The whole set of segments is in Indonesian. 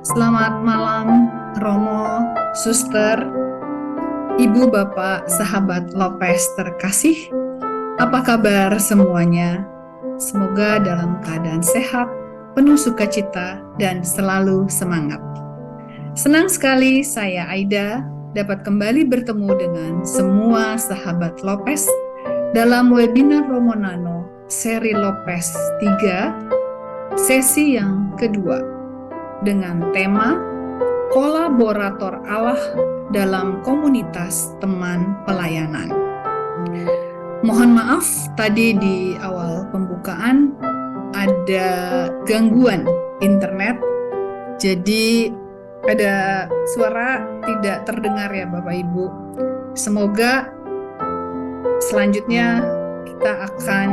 Selamat malam, Romo, Suster, Ibu, Bapak, sahabat Lopez terkasih. Apa kabar semuanya? Semoga dalam keadaan sehat, penuh sukacita, dan selalu semangat. Senang sekali saya Aida dapat kembali bertemu dengan semua sahabat Lopez dalam webinar Romo Nano seri Lopez 3, sesi yang kedua, dengan tema Kolaborator Allah dalam komunitas teman pelayanan. Mohon maaf tadi di awal pembukaan ada gangguan internet, jadi ada suara tidak terdengar ya Bapak Ibu. Semoga selanjutnya kita akan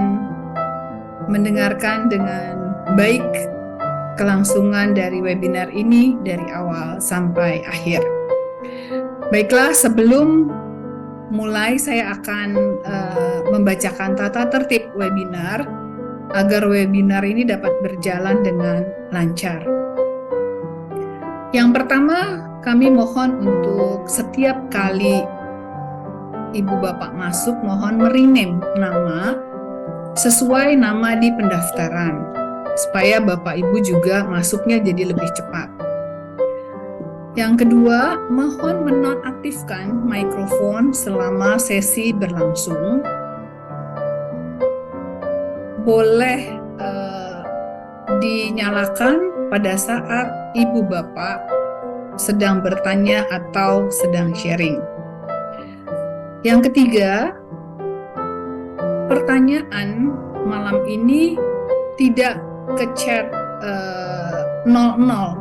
mendengarkan dengan baik kelangsungan dari webinar ini dari awal sampai akhir. Baiklah, sebelum mulai saya akan membacakan tata tertib webinar agar webinar ini dapat berjalan dengan lancar. Yang pertama, kami mohon untuk setiap kali Ibu Bapak masuk, mohon merename nama sesuai nama di pendaftaran, supaya Bapak Ibu juga masuknya jadi lebih cepat. Yang kedua, mohon menonaktifkan mikrofon selama sesi berlangsung. Boleh dinyalakan pada saat Ibu Bapak sedang bertanya atau sedang sharing. Yang ketiga, pertanyaan malam ini tidak ke chat 00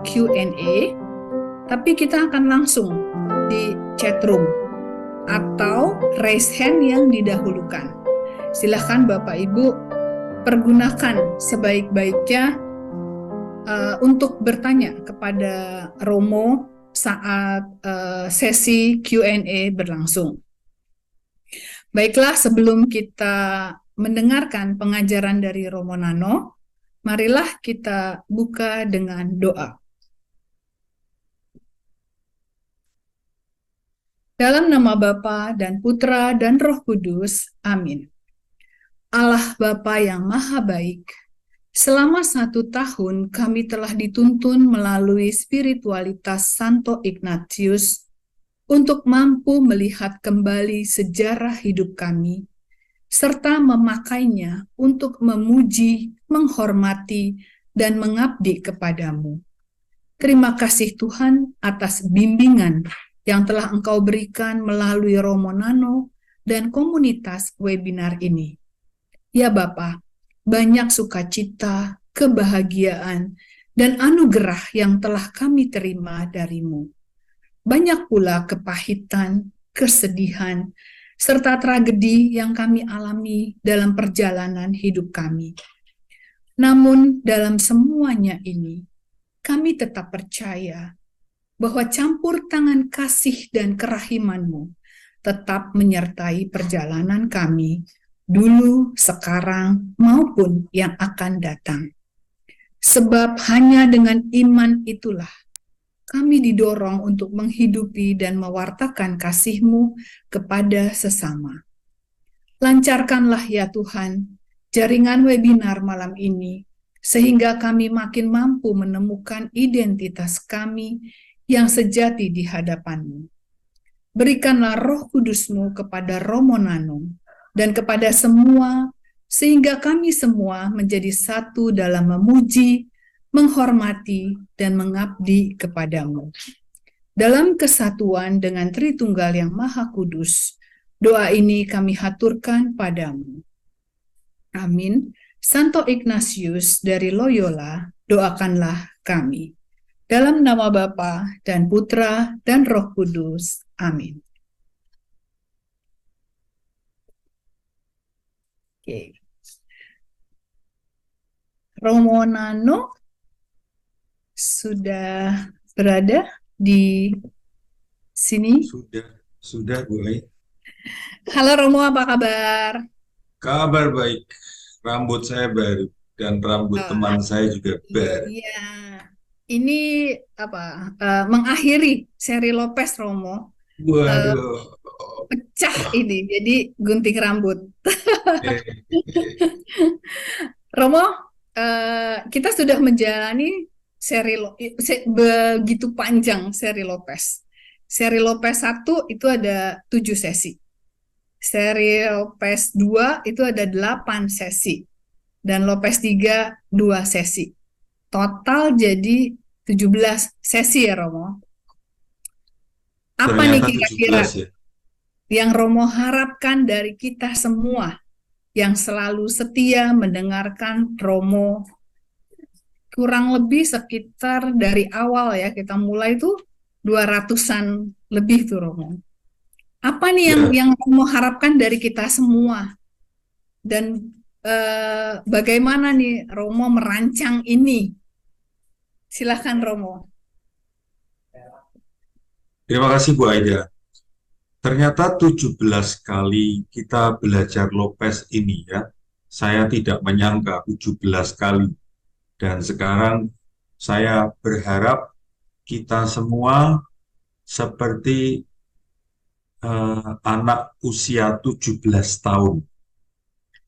Q&A, tapi kita akan langsung di chat room atau raise hand yang didahulukan. Silahkan Bapak Ibu pergunakan sebaik-baiknya untuk bertanya kepada Romo saat sesi Q&A berlangsung. Baiklah, sebelum kita mendengarkan pengajaran dari Romo Nano, marilah kita buka dengan doa. Dalam nama Bapa dan Putra dan Roh Kudus, amin. Allah Bapa yang Maha Baik, selama 1 tahun kami telah dituntun melalui spiritualitas Santo Ignatius untuk mampu melihat kembali sejarah hidup kami, serta memakainya untuk memuji, menghormati, dan mengabdi kepadamu. Terima kasih Tuhan atas bimbingan yang telah Engkau berikan melalui Romo Nano dan komunitas webinar ini. Ya Bapa, banyak sukacita, kebahagiaan, dan anugerah yang telah kami terima darimu. Banyak pula kepahitan, kesedihan, serta tragedi yang kami alami dalam perjalanan hidup kami. Namun dalam semuanya ini, kami tetap percaya bahwa campur tangan kasih dan kerahiman-Mu tetap menyertai perjalanan kami, dulu, sekarang, maupun yang akan datang. Sebab hanya dengan iman itulah kami didorong untuk menghidupi dan mewartakan kasih-Mu kepada sesama. Lancarkanlah ya Tuhan jaringan webinar malam ini, sehingga kami makin mampu menemukan identitas kami yang sejati di hadapan-Mu. Berikanlah Roh Kudus-Mu kepada Romo Nano dan kepada semua, sehingga kami semua menjadi satu dalam memuji, menghormati, dan mengabdi kepadamu. Dalam kesatuan dengan Tritunggal yang Maha Kudus, doa ini kami haturkan padamu. Amin. Santo Ignatius dari Loyola, doakanlah kami. Dalam nama Bapa dan Putra dan Roh Kudus. Amin. Oke. Romo Nano sudah berada di sini. Sudah boleh. Halo Romo, apa kabar? Kabar baik. Rambut saya baru dan rambut teman saya juga baru. Iya, ini mengakhiri seri Lopez Romo. Eh, Waduh. Pecah ini, jadi gunting rambut. Eh, Romo, kita sudah menjalani begitu panjang seri Lopez. Seri Lopez 1 itu ada 7 sesi. Seri Lopez 2 itu ada 8 sesi. Dan Lopez 3 2 sesi. Total jadi 17 sesi ya Romo. Apa nih Ternyata kira-kira 17 ya. yang Romo harapkan dari kita semua yang selalu setia mendengarkan Romo, kurang lebih sekitar dari awal ya kita mulai tuh 200-an lebih tuh Romo. Apa nih yang Ya, Romo harapkan dari kita semua dan bagaimana nih Romo merancang ini? Silahkan Romo. terima kasih Bu Aida. Ternyata 17 kali kita belajar Lopez ini ya. Saya tidak menyangka 17 kali. Dan sekarang saya berharap kita semua seperti anak usia 17 tahun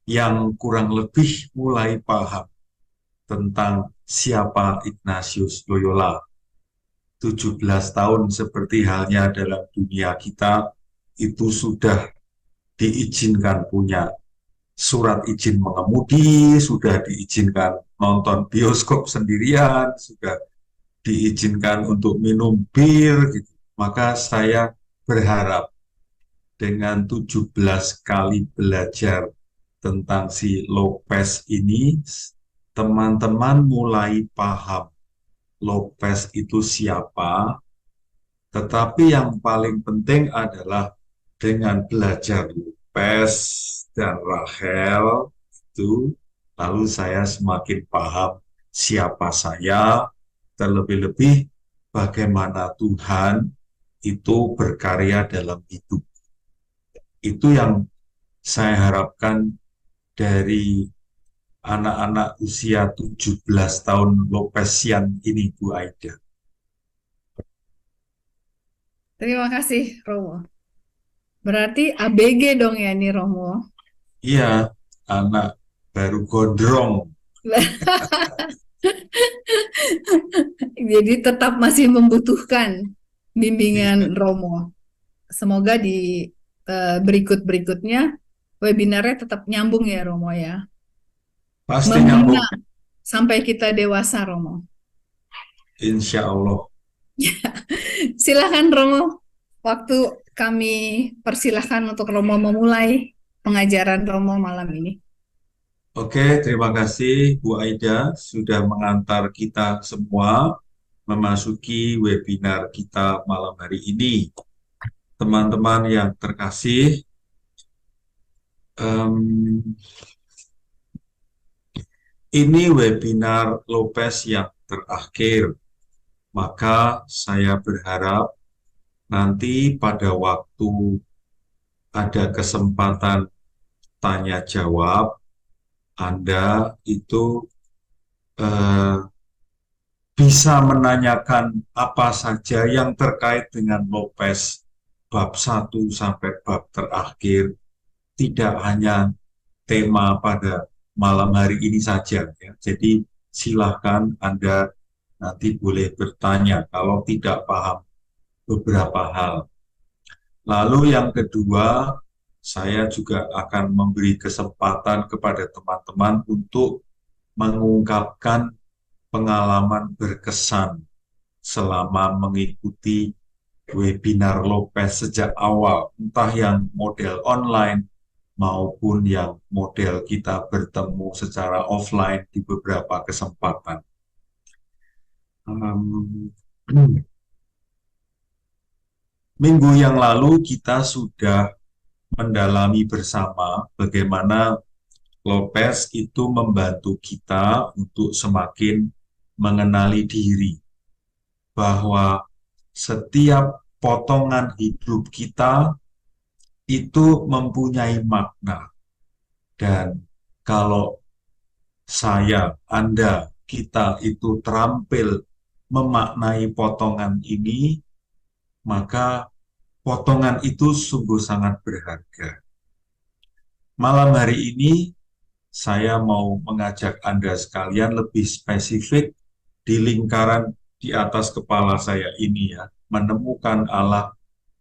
yang kurang lebih mulai paham tentang siapa Ignatius Loyola. 17 tahun seperti halnya dalam dunia kita itu sudah diizinkan punya surat izin mengemudi, sudah diizinkan nonton bioskop sendirian, sudah diizinkan untuk minum bir gitu. Maka saya berharap dengan 17 kali belajar tentang si Lopez ini, teman-teman mulai paham Lopez itu siapa, tetapi yang paling penting adalah dengan belajar Lopez dan Rachel itu, lalu saya semakin paham siapa saya, terlebih-lebih bagaimana Tuhan itu berkarya dalam hidup. Itu yang saya harapkan dari anak-anak usia 17 tahun Lopesian ini, Bu Aida. Terima kasih Romo. Berarti ABG dong ya nih Romo. Iya, anak baru gondrong. Jadi tetap masih membutuhkan Iya, bimbingan Romo. Semoga di berikut-berikutnya webinarnya tetap nyambung ya Romo ya. pasti Membina nyambung, sampai kita dewasa Romo. insya Allah. Silahkan Romo, waktu kami persilahkan untuk Romo memulai pengajaran Romo malam ini. Oke, terima kasih Bu Aida sudah mengantar kita semua memasuki webinar kita malam hari ini. Teman-teman yang terkasih, ini webinar Lopez yang terakhir. Maka saya berharap nanti pada waktu ada kesempatan tanya jawab, Anda itu eh, bisa menanyakan apa saja yang terkait dengan Lopez bab 1 sampai bab terakhir, tidak hanya tema pada malam hari ini saja ya. Jadi silahkan Anda nanti boleh bertanya kalau tidak paham beberapa hal. Lalu yang kedua, saya juga akan memberi kesempatan kepada teman-teman untuk mengungkapkan pengalaman berkesan selama mengikuti webinar Lopez sejak awal, entah yang model online maupun yang model kita bertemu secara offline di beberapa kesempatan. Minggu yang lalu kita sudah mendalami bersama bagaimana Lopez itu membantu kita untuk semakin mengenali diri, bahwa setiap potongan hidup kita itu mempunyai makna. Dan kalau saya, Anda, kita itu terampil memaknai potongan ini, maka potongan itu sungguh sangat berharga. Malam hari ini saya mau mengajak Anda sekalian lebih spesifik di lingkaran di atas kepala saya ini ya, menemukan Allah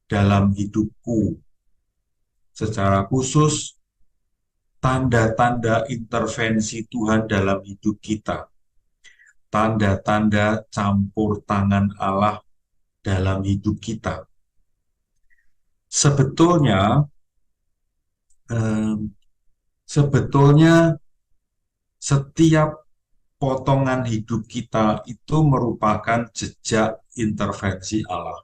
dalam hidupku. Secara khusus, tanda-tanda intervensi Tuhan dalam hidup kita. Tanda-tanda campur tangan Allah dalam hidup kita. Sebetulnya, sebetulnya setiap potongan hidup kita itu merupakan jejak intervensi Allah.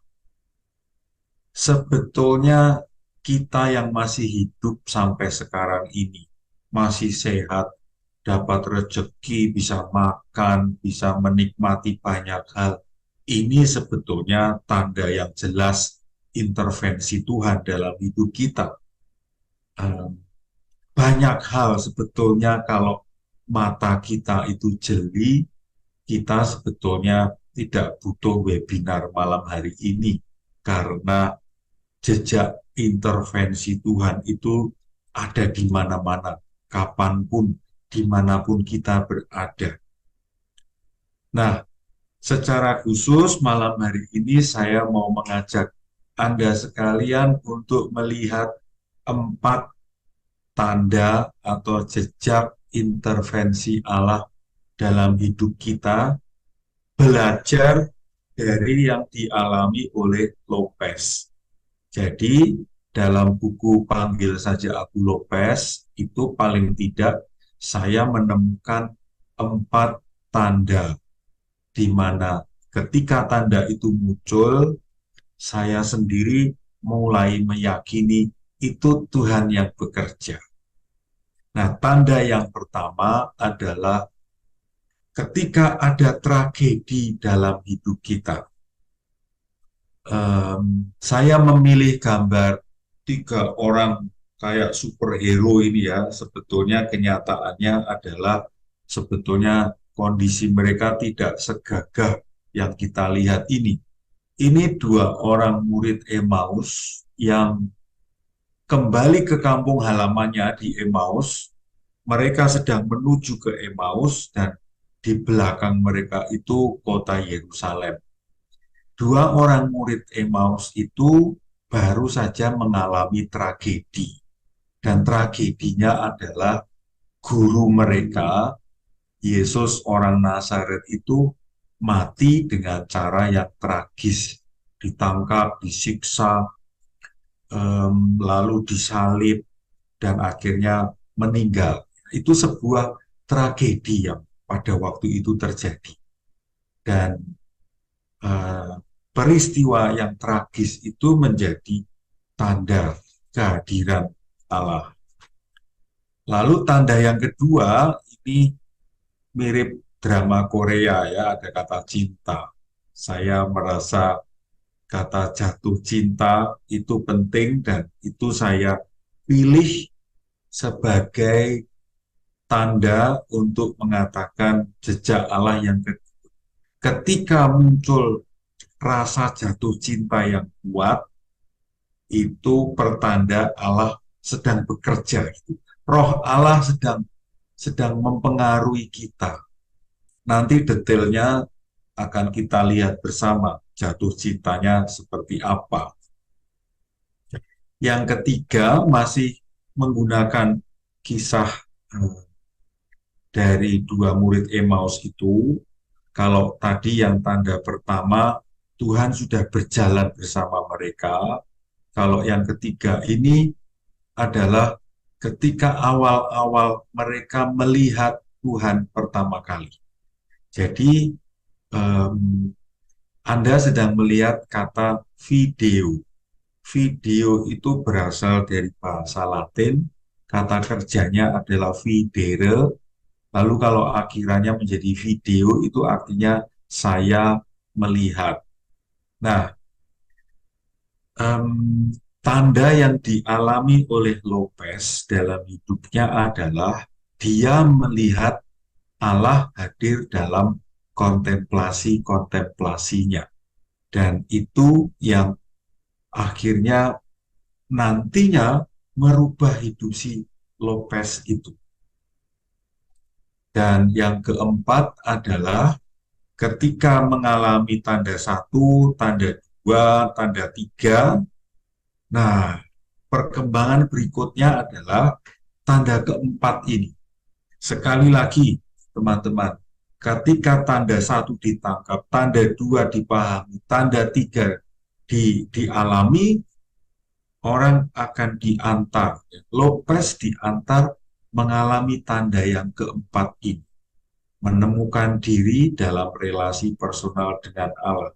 Sebetulnya kita yang masih hidup sampai sekarang ini, masih sehat, dapat rezeki, bisa makan, bisa menikmati banyak hal, ini sebetulnya tanda yang jelas intervensi Tuhan dalam hidup kita. Banyak hal sebetulnya kalau mata kita itu jeli, kita sebetulnya tidak butuh webinar malam hari ini, karena jejak intervensi Tuhan itu ada di mana-mana, kapanpun, dimanapun kita berada. Nah, secara khusus malam hari ini saya mau mengajak Anda sekalian untuk melihat 4 tanda atau jejak intervensi Allah dalam hidup kita, belajar dari yang dialami oleh Lopez. Jadi, dalam buku Panggil Saja Aku Lopez, itu paling tidak saya menemukan 4 tanda, di mana ketika tanda itu muncul, saya sendiri mulai meyakini itu Tuhan yang bekerja. Nah, tanda yang pertama adalah ketika ada tragedi dalam hidup kita. Saya memilih gambar 3 orang kayak superhero ini ya. Sebetulnya kenyataannya adalah sebetulnya kondisi mereka tidak segagah yang kita lihat ini. Ini 2 orang murid Emmaus yang kembali ke kampung halamannya di Emmaus. Mereka sedang menuju ke Emmaus dan di belakang mereka itu kota Yerusalem. 2 orang murid Emmaus itu baru saja mengalami tragedi. Dan tragedinya adalah guru mereka, Yesus orang Nazaret itu mati dengan cara yang tragis. Ditangkap, disiksa, lalu disalib, dan akhirnya meninggal. Itu sebuah tragedi yang pada waktu itu terjadi. Dan peristiwa yang tragis itu menjadi tanda kehadiran Allah. Lalu tanda yang kedua, ini mirip drama Korea ya, ada kata cinta. Saya merasa kata jatuh cinta itu penting dan itu saya pilih sebagai tanda untuk mengatakan jejak Allah yang kedua. Ketika muncul rasa jatuh cinta yang kuat, itu pertanda Allah sedang bekerja. Roh Allah sedang mempengaruhi kita. Nanti detailnya akan kita lihat bersama jatuh cintanya seperti apa. Yang ketiga masih menggunakan kisah dari 2 murid Emmaus itu. Kalau tadi yang tanda pertama, Tuhan sudah berjalan bersama mereka. Kalau yang ketiga ini adalah ketika awal-awal mereka melihat Tuhan pertama kali. Jadi, Anda sedang melihat kata video. Video itu berasal dari bahasa Latin, kata kerjanya adalah videre, lalu kalau akhirannya menjadi video itu artinya saya melihat. Nah, tanda yang dialami oleh Lopez dalam hidupnya adalah dia melihat Allah hadir dalam kontemplasi-kontemplasinya. Dan itu yang akhirnya nantinya merubah hidup si Lopez itu. Dan yang keempat adalah ketika mengalami tanda 1, tanda 2, tanda 3, nah perkembangan berikutnya adalah tanda keempat ini. Sekali lagi, teman-teman, ketika tanda 1 ditangkap, tanda 2 dipahami, tanda 3 dialami, orang akan diantar. Lopez diantar mengalami tanda yang keempat ini. Menemukan diri dalam relasi personal dengan Allah.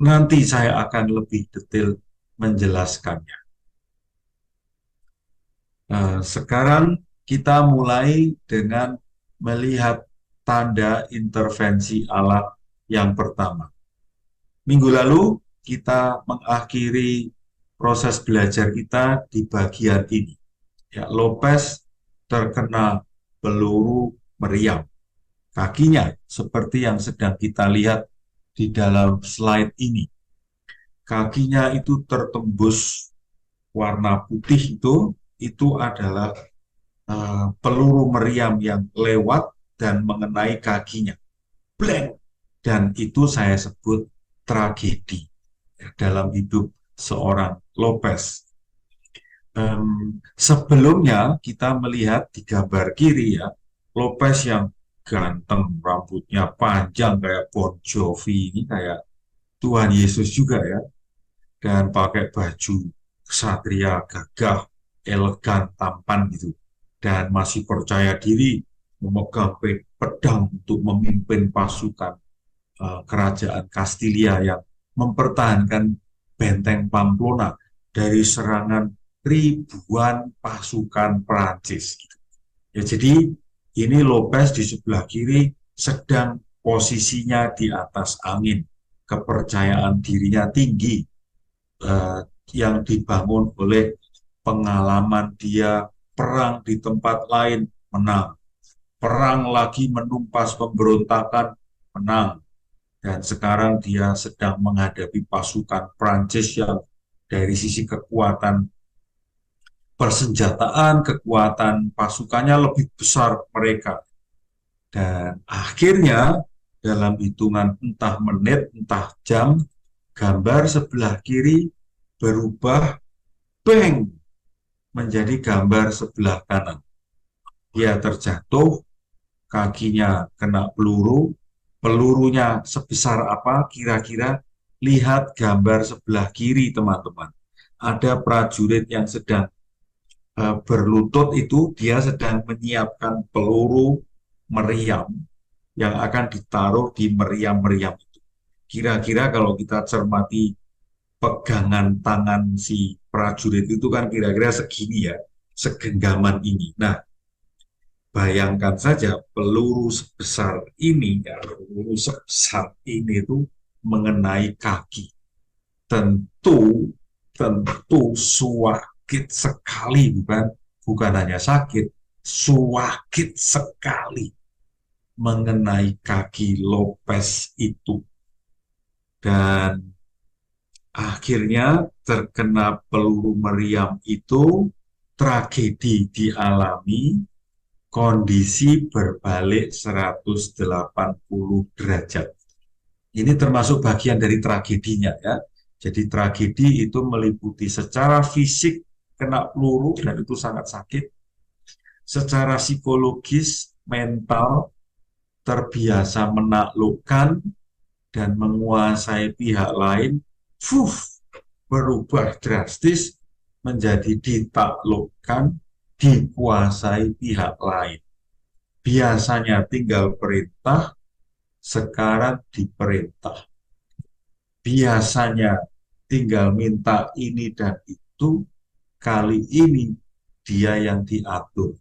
Nanti saya akan lebih detail menjelaskannya. Nah, sekarang kita mulai dengan melihat tanda intervensi Allah yang pertama. Minggu lalu kita mengakhiri proses belajar kita di bagian ini. Ya, Lopez terkena peluru meriam. Kakinya seperti yang sedang kita lihat di dalam slide ini. Kakinya itu tertembus warna putih itu adalah peluru meriam yang lewat dan mengenai kakinya. Blank. Dan itu saya sebut tragedi dalam hidup seorang Lopez. Sebelumnya kita melihat di gambar kiri ya, Lopez yang ganteng, rambutnya panjang kayak Bon Jovi, ini kayak Tuhan Yesus juga ya, dan pakai baju ksatria gagah, elegan, tampan gitu, dan masih percaya diri memegang pedang untuk memimpin pasukan kerajaan Kastilia yang mempertahankan benteng Pamplona dari serangan ribuan pasukan Prancis. Ya, jadi ini Lopez di sebelah kiri sedang posisinya di atas angin, kepercayaan dirinya tinggi yang dibangun oleh pengalaman dia perang di tempat lain menang, perang lagi menumpas pemberontakan menang. Dan sekarang dia sedang menghadapi pasukan Prancis yang dari sisi kekuatan persenjataan, kekuatan pasukannya lebih besar mereka. Dan akhirnya dalam hitungan entah menit, entah jam, gambar sebelah kiri berubah bang menjadi gambar sebelah kanan. Dia terjatuh, kakinya kena peluru, pelurunya sebesar apa kira-kira? Lihat gambar sebelah kiri teman-teman. Ada prajurit yang sedang berlutut, itu dia sedang menyiapkan peluru meriam yang akan ditaruh di meriam-meriam itu. Kira-kira kalau kita cermati pegangan tangan si prajurit itu kan kira-kira segini ya, segenggaman ini. Nah, bayangkan saja peluru sebesar ini, ya, peluru sebesar ini itu mengenai kaki. Tentu sakit sekali, bukan hanya sakit, sakit sekali mengenai kaki Lopez itu. Dan akhirnya terkena peluru meriam itu, tragedi dialami, kondisi berbalik 180 derajat. Ini termasuk bagian dari tragedinya ya. Jadi tragedi itu meliputi secara fisik kena peluru dan itu sangat sakit. Secara psikologis, mental, terbiasa menaklukkan dan menguasai pihak lain, berubah drastis menjadi ditaklukkan, dikuasai pihak lain. Biasanya tinggal perintah, sekarang diperintah. Biasanya tinggal minta ini dan itu, kali ini dia yang diatur.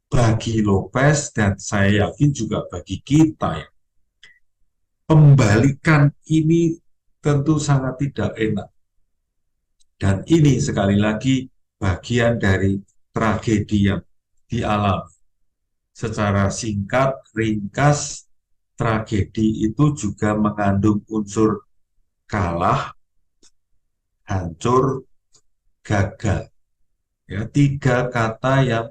Bagi Lopez dan saya yakin juga bagi kita ya, pembalikan ini tentu sangat tidak enak. Dan ini sekali lagi bagian dari tragedi yang dialami. Secara singkat, ringkas, tragedi itu juga mengandung unsur kalah, hancur, gagal. Ya, tiga kata yang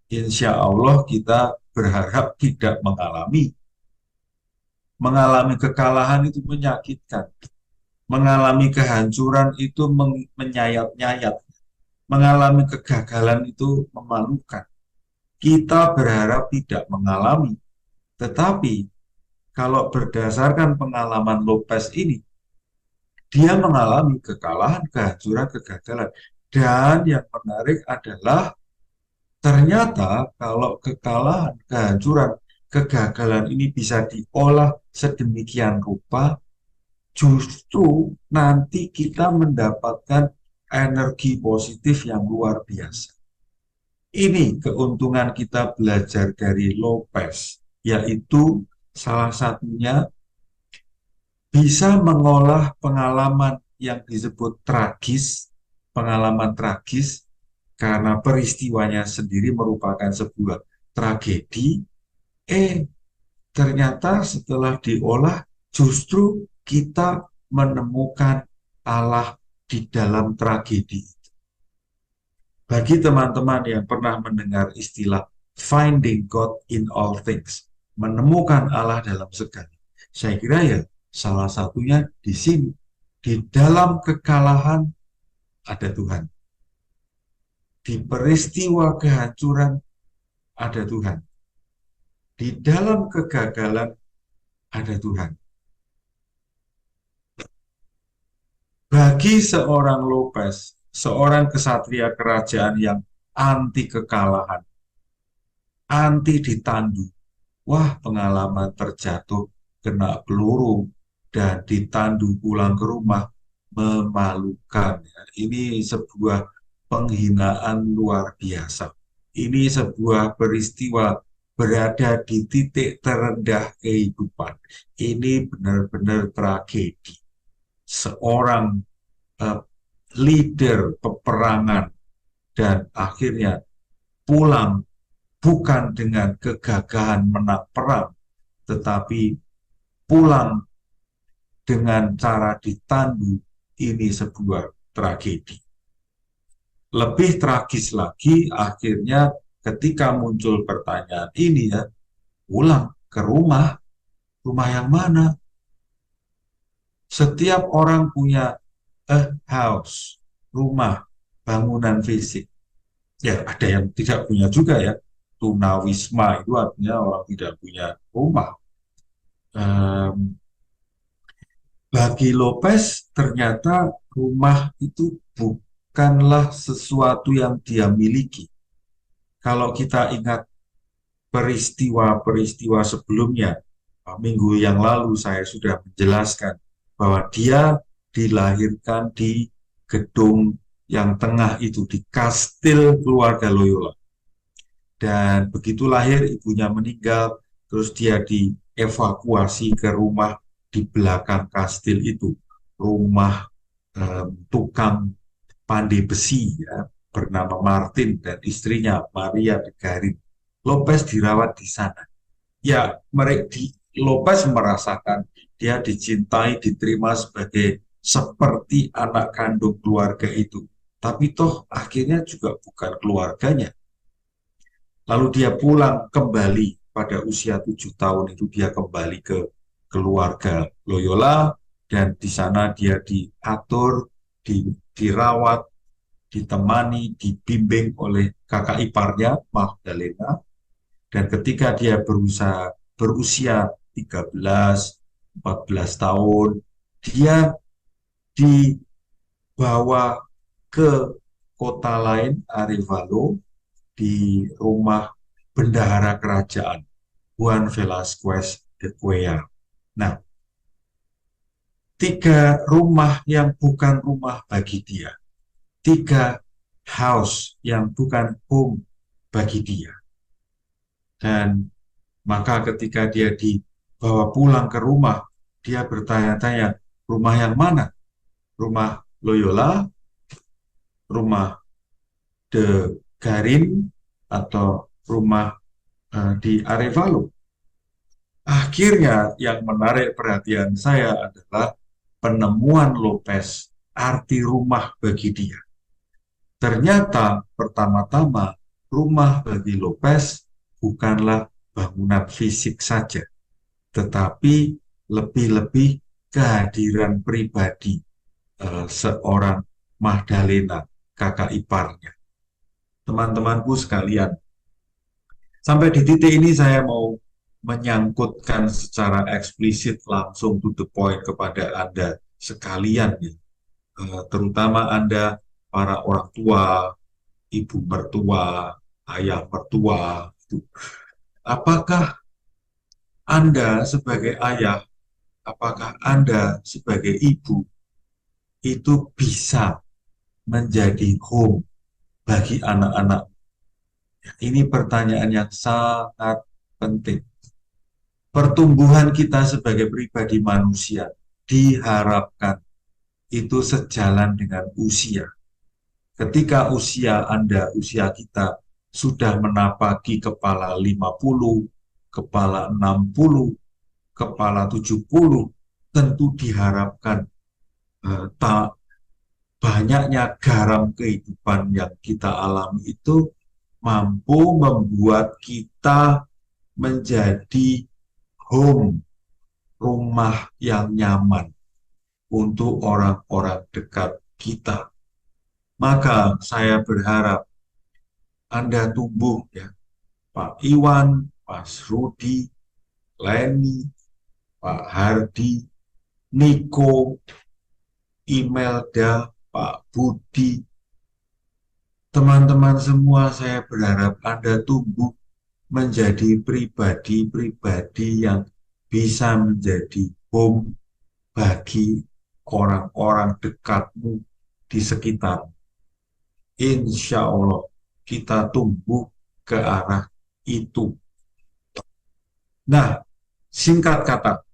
insya Allah kita berharap tidak mengalami. Mengalami kekalahan itu menyakitkan. Mengalami kehancuran itu menyayat-nyayat. Mengalami kegagalan itu memalukan. Kita berharap tidak mengalami. Tetapi kalau berdasarkan pengalaman Lopez ini, dia mengalami kekalahan, kehancuran, kegagalan. Dan yang menarik adalah ternyata kalau kekalahan, kehancuran, kegagalan ini bisa diolah sedemikian rupa, justru nanti kita mendapatkan energi positif yang luar biasa. Ini keuntungan kita belajar dari Lopez, yaitu salah satunya bisa mengolah pengalaman yang disebut tragis, pengalaman tragis, karena peristiwanya sendiri merupakan sebuah tragedi, ternyata setelah diolah justru kita menemukan Allah di dalam tragedi. Bagi teman-teman yang pernah mendengar istilah finding God in all things, menemukan Allah dalam segala, saya kira ya salah satunya di sini. Di dalam kekalahan ada Tuhan. Di peristiwa kehancuran ada Tuhan. Di dalam kegagalan ada Tuhan. Bagi seorang Lopez, seorang kesatria kerajaan yang anti kekalahan, anti ditandu, wah pengalaman terjatuh, kena peluru, dan ditandu pulang ke rumah, memalukan. Ini sebuah penghinaan luar biasa. Ini sebuah peristiwa berada di titik terendah kehidupan. Ini benar-benar tragedi. Seorang uh, leader peperangan dan akhirnya pulang bukan dengan kegagahan menang perang, tetapi pulang dengan cara ditandu. Ini sebuah tragedi. Lebih tragis lagi, akhirnya ketika muncul pertanyaan ini ya, pulang ke rumah, rumah yang mana? Setiap orang punya house, rumah, bangunan fisik. Ya, ada yang tidak punya juga ya. Tunawisma itu artinya orang tidak punya rumah. Bagi Lopez, ternyata rumah itu bukanlah sesuatu yang dia miliki. Kalau kita ingat peristiwa-peristiwa sebelumnya, minggu yang lalu saya sudah menjelaskan bahwa dia dilahirkan di gedung yang tengah itu, di kastil keluarga Loyola. Dan begitu lahir, ibunya meninggal, terus dia dievakuasi ke rumah di belakang kastil itu, rumah tukang pandai besi ya, bernama Martin dan istrinya Maria de Garin. Lopez dirawat di sana. Ya, Lopez merasakan dia dicintai, diterima sebagai seperti anak kandung keluarga itu. Tapi toh akhirnya juga bukan keluarganya. Lalu dia pulang kembali pada usia 7 tahun itu, dia kembali ke keluarga Loyola, dan di sana dia diatur, dirawat, ditemani, dibimbing oleh kakak iparnya Magdalena. Dan ketika dia berusia 13-14 tahun, dia dibawa ke kota lain, Arevalo, di rumah bendahara kerajaan Juan Velasquez de Cuellar. Nah, 3 rumah yang bukan rumah bagi dia, 3 house yang bukan home bagi dia. Dan maka ketika dia dibawa pulang ke rumah, dia bertanya-tanya, rumah yang mana? Rumah Loyola, rumah de Garin, atau rumah di Arevalo? Akhirnya yang menarik perhatian saya adalah penemuan Lopez arti rumah bagi dia. Ternyata pertama-tama rumah bagi Lopez bukanlah bangunan fisik saja, tetapi lebih-lebih kehadiran pribadi seorang Magdalena, kakak iparnya. Teman-temanku sekalian, sampai di titik ini saya mau menyangkutkan secara eksplisit langsung to the point kepada Anda sekalian, ya. Terutama Anda para orang tua, ibu mertua, ayah mertua. Apakah Anda sebagai ayah, apakah Anda sebagai ibu itu bisa menjadi home bagi anak-anak? Ini pertanyaan yang sangat penting. Pertumbuhan kita sebagai pribadi manusia diharapkan itu sejalan dengan usia. Ketika usia Anda, usia kita sudah menapaki kepala 50, kepala 60, kepala 70, tentu diharapkan tak banyaknya garam kehidupan yang kita alami itu mampu membuat kita menjadi home, rumah yang nyaman untuk orang-orang dekat kita. Maka saya berharap Anda tumbuh, ya, Pak Iwan, Mas Rudi, Leni, Pak Hardi, Niko, Imelda, Pak Budi, teman-teman semua, saya berharap Anda tumbuh menjadi pribadi-pribadi yang bisa menjadi home bagi orang-orang dekatmu di sekitar. Insya Allah kita tumbuh ke arah itu. Nah, singkat kata,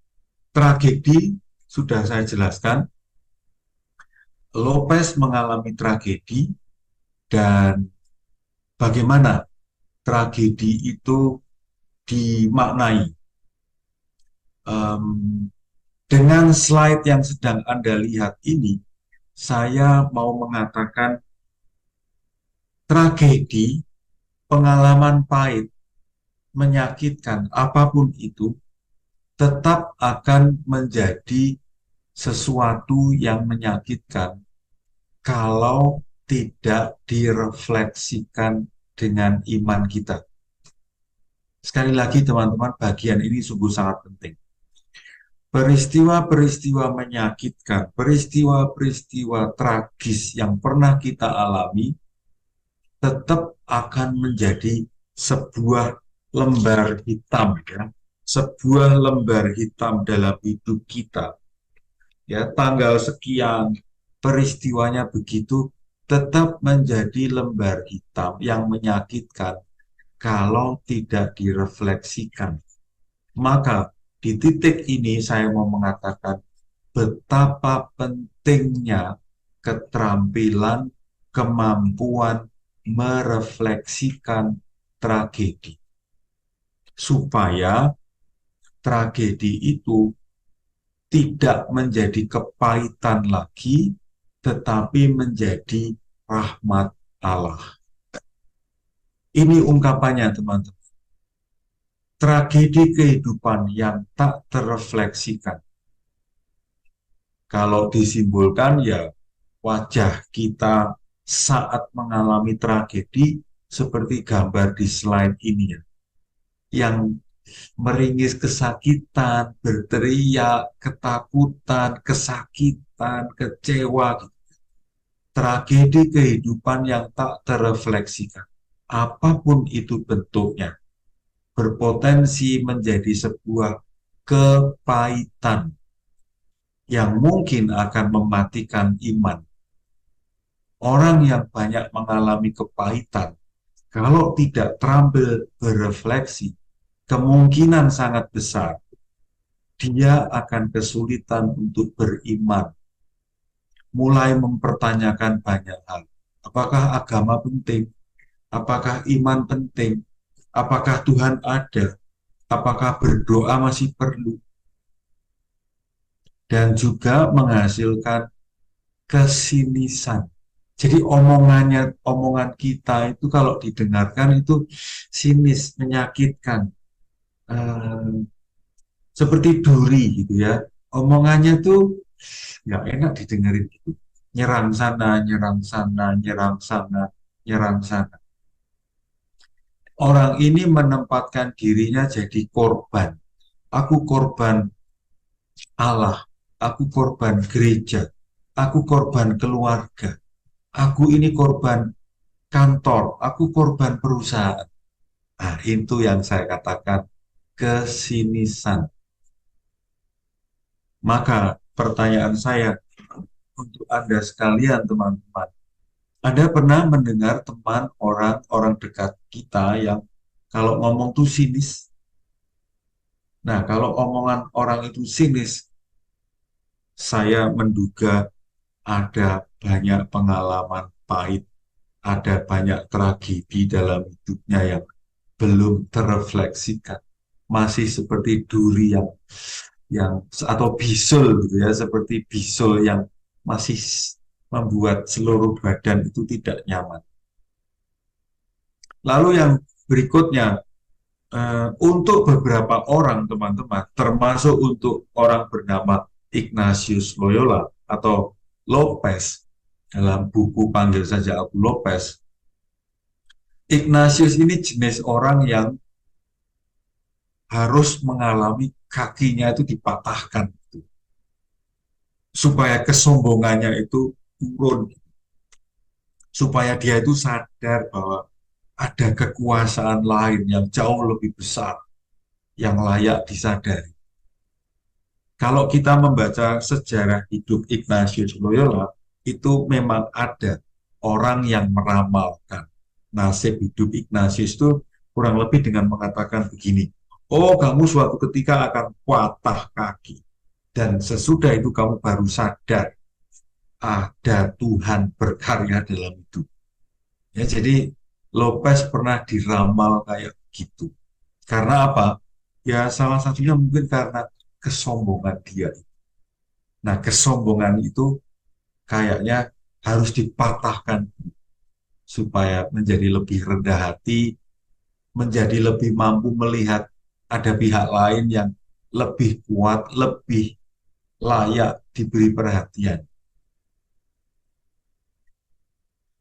tragedi sudah saya jelaskan. Lopez mengalami tragedi dan bagaimana tragedi itu dimaknai. Dengan slide yang sedang Anda lihat ini, saya mau mengatakan tragedi, pengalaman pahit, menyakitkan, apapun itu, tetap akan menjadi sesuatu yang menyakitkan kalau tidak direfleksikan dengan iman kita. Sekali lagi teman-teman, bagian ini sungguh sangat penting. Peristiwa-peristiwa menyakitkan, peristiwa-peristiwa tragis yang pernah kita alami tetap akan menjadi sebuah lembar hitam, ya, sebuah lembar hitam dalam hidup kita. Ya, tanggal sekian, peristiwanya begitu, tetap menjadi lembar hitam yang menyakitkan kalau tidak direfleksikan. Maka di titik ini saya mau mengatakan betapa pentingnya keterampilan, kemampuan merefleksikan tragedi. Supaya tragedi itu tidak menjadi kepahitan lagi, tetapi menjadi rahmat Allah. Ini ungkapannya, teman-teman. Tragedi kehidupan yang tak terrefleksikan. Kalau disimbolkan, ya wajah kita saat mengalami tragedi seperti gambar di slide ini, ya, yang meringis kesakitan, berteriak, ketakutan, kesakitan, kecewa. Tragedi kehidupan yang tak terrefleksikan, apapun itu bentuknya, berpotensi menjadi sebuah kepahitan yang mungkin akan mematikan iman. Orang yang banyak mengalami kepahitan, kalau tidak terampil berefleksi, kemungkinan sangat besar dia akan kesulitan untuk beriman, mulai mempertanyakan banyak hal. Apakah agama penting? Apakah iman penting? Apakah Tuhan ada? Apakah berdoa masih perlu? Dan juga menghasilkan kesinisan. Jadi omongan kita itu kalau didengarkan itu sinis, menyakitkan, eh, seperti duri gitu ya. Omongannya tuh nggak enak didengarin gitu. Nyerang sana, nyerang sana, nyerang sana, nyerang sana. Orang ini menempatkan dirinya jadi korban. Aku korban Allah, aku korban gereja, aku korban keluarga, aku ini korban kantor, aku korban perusahaan. Nah, itu yang saya katakan kesinisan. Maka pertanyaan saya untuk Anda sekalian, teman-teman, Anda pernah mendengar teman orang dekat kita yang kalau ngomong tuh sinis? Nah, kalau omongan orang itu sinis, saya menduga ada banyak pengalaman pahit, ada banyak tragedi dalam hidupnya yang belum terrefleksikan, masih seperti duri yang atau bisul gitu ya, seperti bisul yang masih membuat seluruh badan itu tidak nyaman. Lalu yang berikutnya, untuk beberapa orang teman-teman, termasuk untuk orang bernama Ignatius Loyola atau Lopez, dalam buku Panggil Saja Aku Lopez, Ignatius ini jenis orang yang harus mengalami kakinya itu dipatahkan gitu, supaya kesombongannya itu turun, supaya dia itu sadar bahwa ada kekuasaan lain yang jauh lebih besar yang layak disadari. Kalau kita membaca sejarah hidup Ignatius Loyola, itu memang ada orang yang meramalkan nasib hidup Ignatius itu kurang lebih dengan mengatakan begini, oh kamu suatu ketika akan patah kaki, dan sesudah itu kamu baru sadar ada Tuhan berkarya dalam hidup. Ya, jadi Lopez pernah diramal kayak gitu. Karena apa? Ya salah satunya mungkin karena kesombongan dia. Nah, kesombongan itu kayaknya harus dipatahkan supaya menjadi lebih rendah hati, menjadi lebih mampu melihat ada pihak lain yang lebih kuat, lebih layak diberi perhatian.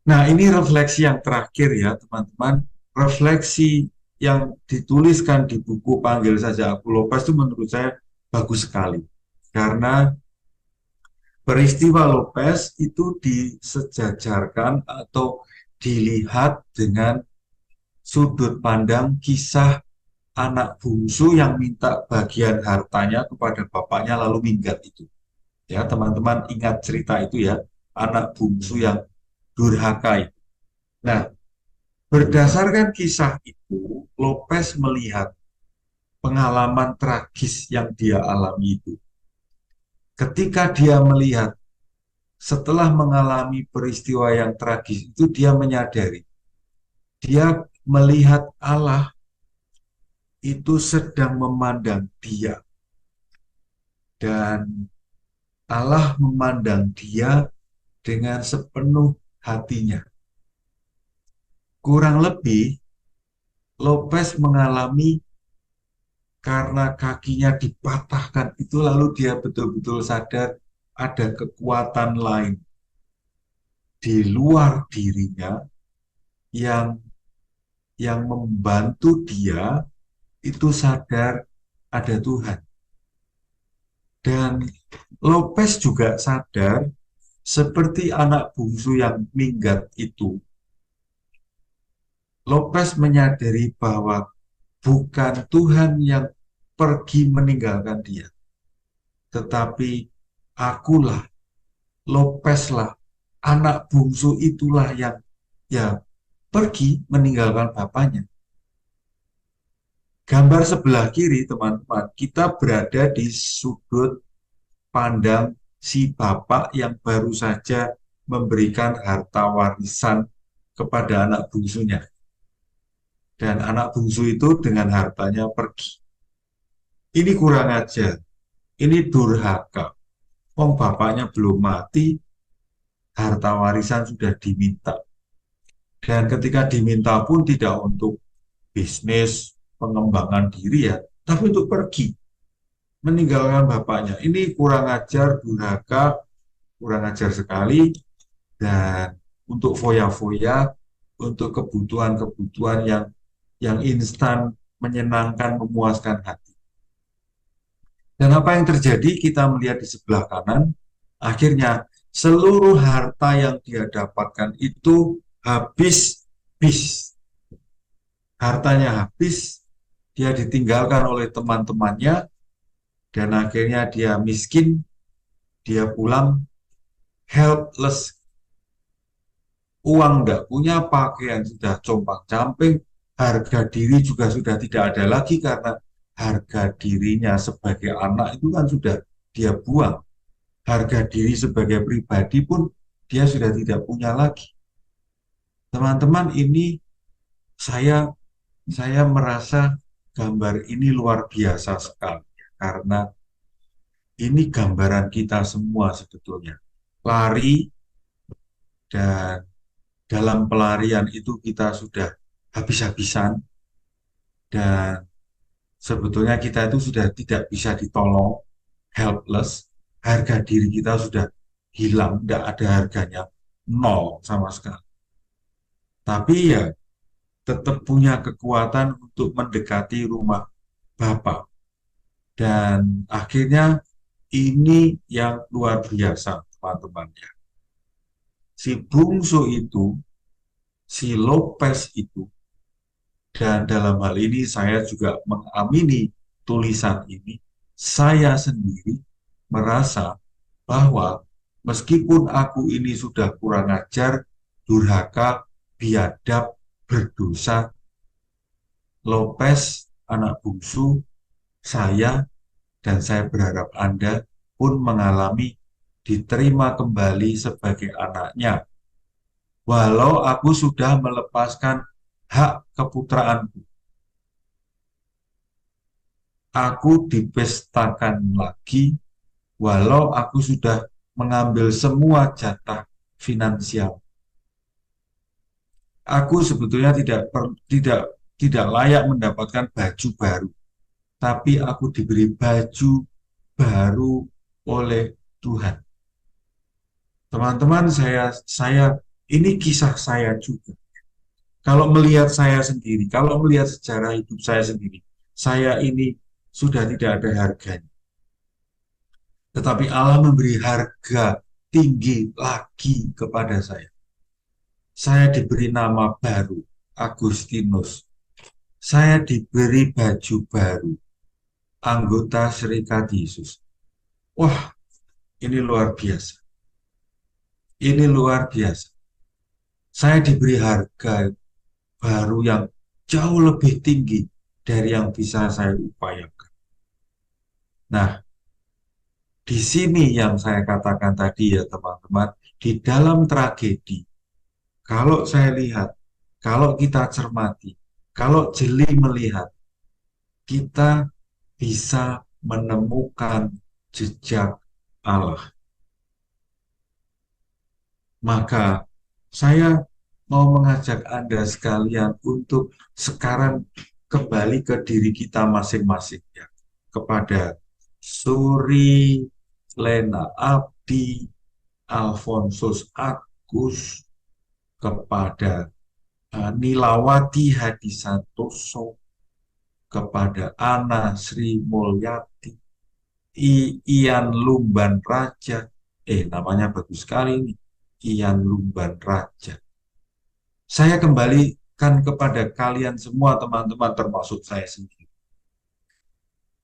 Nah, ini refleksi yang terakhir ya, teman-teman. Refleksi yang dituliskan di buku Panggil Saja Aku Lopez itu menurut saya bagus sekali. Karena peristiwa Lopez itu disejajarkan atau dilihat dengan sudut pandang kisah anak bungsu yang minta bagian hartanya kepada bapaknya lalu minggat itu. Ya, teman-teman ingat cerita itu ya, anak bungsu yang durhaka itu. Nah, berdasarkan kisah itu, Lopez melihat pengalaman tragis yang dia alami itu. Ketika dia melihat setelah mengalami peristiwa yang tragis itu, dia menyadari, dia melihat Allah itu sedang memandang dia, dan Allah memandang dia dengan sepenuh hatinya. Kurang lebih, Lopez mengalami karena kakinya dipatahkan itu, lalu dia betul-betul sadar ada kekuatan lain di luar dirinya yang membantu dia itu sadar ada Tuhan. Dan Lopez juga sadar seperti anak bungsu yang minggat itu, Lopez menyadari bahwa bukan Tuhan yang pergi meninggalkan dia, tetapi akulah, Lopez lah, anak bungsu itulah yang ya pergi meninggalkan bapaknya. Gambar sebelah kiri, teman-teman, kita berada di sudut pandang si bapak yang baru saja memberikan harta warisan kepada anak bungsunya. Dan anak bungsu itu dengan hartanya pergi. ini kurang ajar, ini durhaka. Wong bapaknya belum mati, harta warisan sudah diminta. Dan ketika diminta pun tidak untuk bisnis, pengembangan diri ya, tapi untuk pergi, meninggalkan bapaknya. Ini kurang ajar, durhaka, kurang ajar sekali. Dan untuk foya-foya, untuk kebutuhan-kebutuhan yang instan, menyenangkan, memuaskan hati. Dan apa yang terjadi? Kita melihat di sebelah kanan, akhirnya seluruh harta yang dia dapatkan itu habis. Hartanya habis, dia ditinggalkan oleh teman-temannya, dan akhirnya dia miskin, dia pulang helpless. Uang tidak punya, pakaian sudah compang-camping, harga diri juga sudah tidak ada lagi karena harga dirinya sebagai anak itu kan sudah dia buang. Harga diri sebagai pribadi pun dia sudah tidak punya lagi. Teman-teman, ini saya saya merasa gambar ini luar biasa sekali karena ini gambaran kita semua sebetulnya. Lari, dan dalam pelarian itu kita sudah habis-habisan, dan sebetulnya kita itu sudah tidak bisa ditolong, helpless, harga diri kita sudah hilang, tidak ada harganya, nol sama sekali. Tapi ya tetap punya kekuatan untuk mendekati rumah Bapa. Dan akhirnya ini yang luar biasa, teman-teman. Si bungsu itu, si Lopez itu, dan dalam hal ini saya juga mengamini tulisan ini, saya sendiri merasa bahwa meskipun aku ini sudah kurang ajar, durhaka, biadab, berdosa, Lopez, anak bungsu, saya, dan saya berharap Anda pun mengalami diterima kembali sebagai anaknya. Walau aku sudah melepaskan hak keputraanku, aku dipestakan lagi, walau aku sudah mengambil semua jatah finansial. Aku sebetulnya tidak layak mendapatkan baju baru, tapi aku diberi baju baru oleh Tuhan. Teman-teman, saya ini kisah saya juga. Kalau melihat saya sendiri, kalau melihat sejarah hidup saya sendiri, saya ini sudah tidak ada harganya. Tetapi Allah memberi harga tinggi lagi kepada saya. Saya diberi nama baru, Agustinus. Saya diberi baju baru, anggota Serikat Yesus. Wah, ini luar biasa. Ini luar biasa. Saya diberi harga baru yang jauh lebih tinggi dari yang bisa saya upayakan. Nah, di sini yang saya katakan tadi ya teman-teman, di dalam tragedi, kalau saya lihat, kalau kita cermati, kalau jeli melihat, kita bisa menemukan jejak Allah. Maka saya mau mengajak Anda sekalian untuk sekarang kembali ke diri kita masing-masing ya, kepada Suri, Lena Abdi, Alfonsus Agus, kepada Nilawati Hadisantoso, kepada Ana Sri Mulyati, Ian Lumban Raja, namanya bagus sekali ini, Ian Lumban Raja. Saya kembalikan kepada kalian semua teman-teman, termasuk saya sendiri.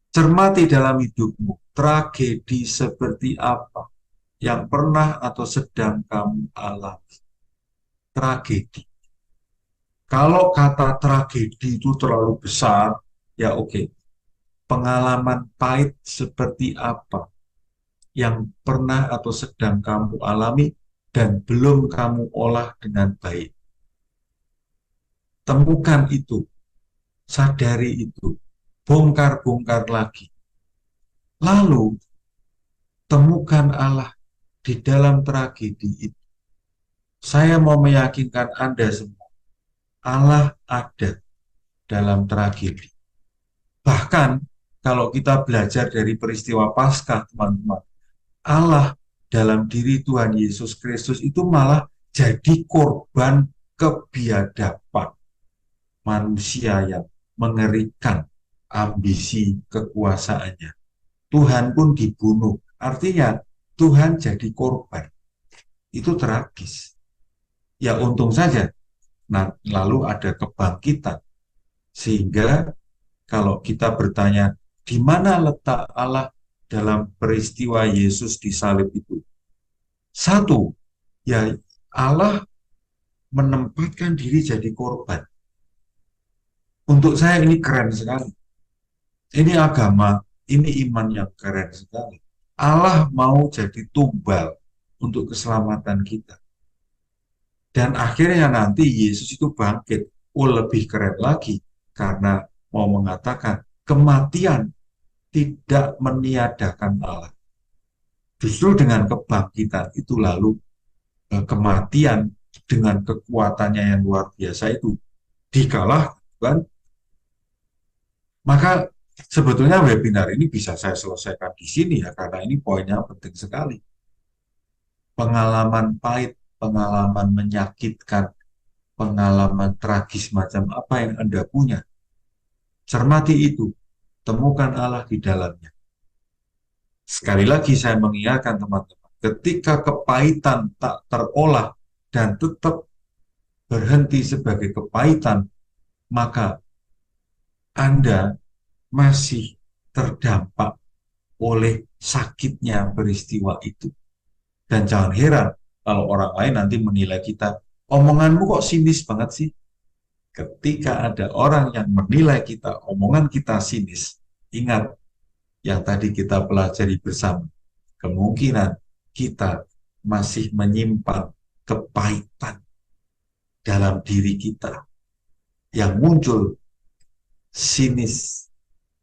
Cermati dalam hidupmu, tragedi seperti apa yang pernah atau sedang kamu alami. Tragedi. Kalau kata tragedi itu terlalu besar, ya oke. Pengalaman pahit seperti apa yang pernah atau sedang kamu alami dan belum kamu olah dengan baik. Temukan itu, sadari itu, bongkar-bongkar lagi, Lalu temukan Allah di dalam tragedi itu. Saya mau meyakinkan Anda semua, Allah ada dalam tragedi. Bahkan kalau kita belajar dari peristiwa Paskah, teman-teman, Allah dalam diri Tuhan Yesus Kristus itu malah jadi korban kebiadaban manusia yang mengerikan ambisi kekuasaannya. Tuhan pun dibunuh. Artinya Tuhan jadi korban. Itu tragis. Ya untung saja. Nah, lalu ada kebangkitan. Sehingga kalau kita bertanya, di mana letak Allah dalam peristiwa Yesus disalib itu? Satu, ya Allah menempatkan diri jadi korban. Untuk saya ini keren sekali. Ini agama, ini iman yang keren sekali. Allah mau jadi tumbal untuk keselamatan kita. Dan akhirnya nanti Yesus itu bangkit. Oh, lebih keren lagi. Karena mau mengatakan kematian tidak meniadakan Allah. Justru dengan kebangkitan itu lalu kematian dengan kekuatannya yang luar biasa itu dikalahkan. Maka sebetulnya webinar ini bisa saya selesaikan di sini ya, karena ini poinnya penting sekali. Pengalaman pahit, pengalaman menyakitkan, pengalaman tragis macam apa yang Anda punya. Cermati itu, temukan Allah di dalamnya. Sekali lagi saya mengingatkan teman-teman, ketika kepahitan tak terolah dan tetap berhenti sebagai kepahitan, maka Anda masih terdampak oleh sakitnya peristiwa itu. Dan jangan heran kalau orang lain nanti menilai kita, omonganmu kok sinis banget sih? Ketika ada orang yang menilai kita, omongan kita sinis, ingat yang tadi kita pelajari bersama, kemungkinan kita masih menyimpan kepahitan dalam diri kita yang muncul sinis,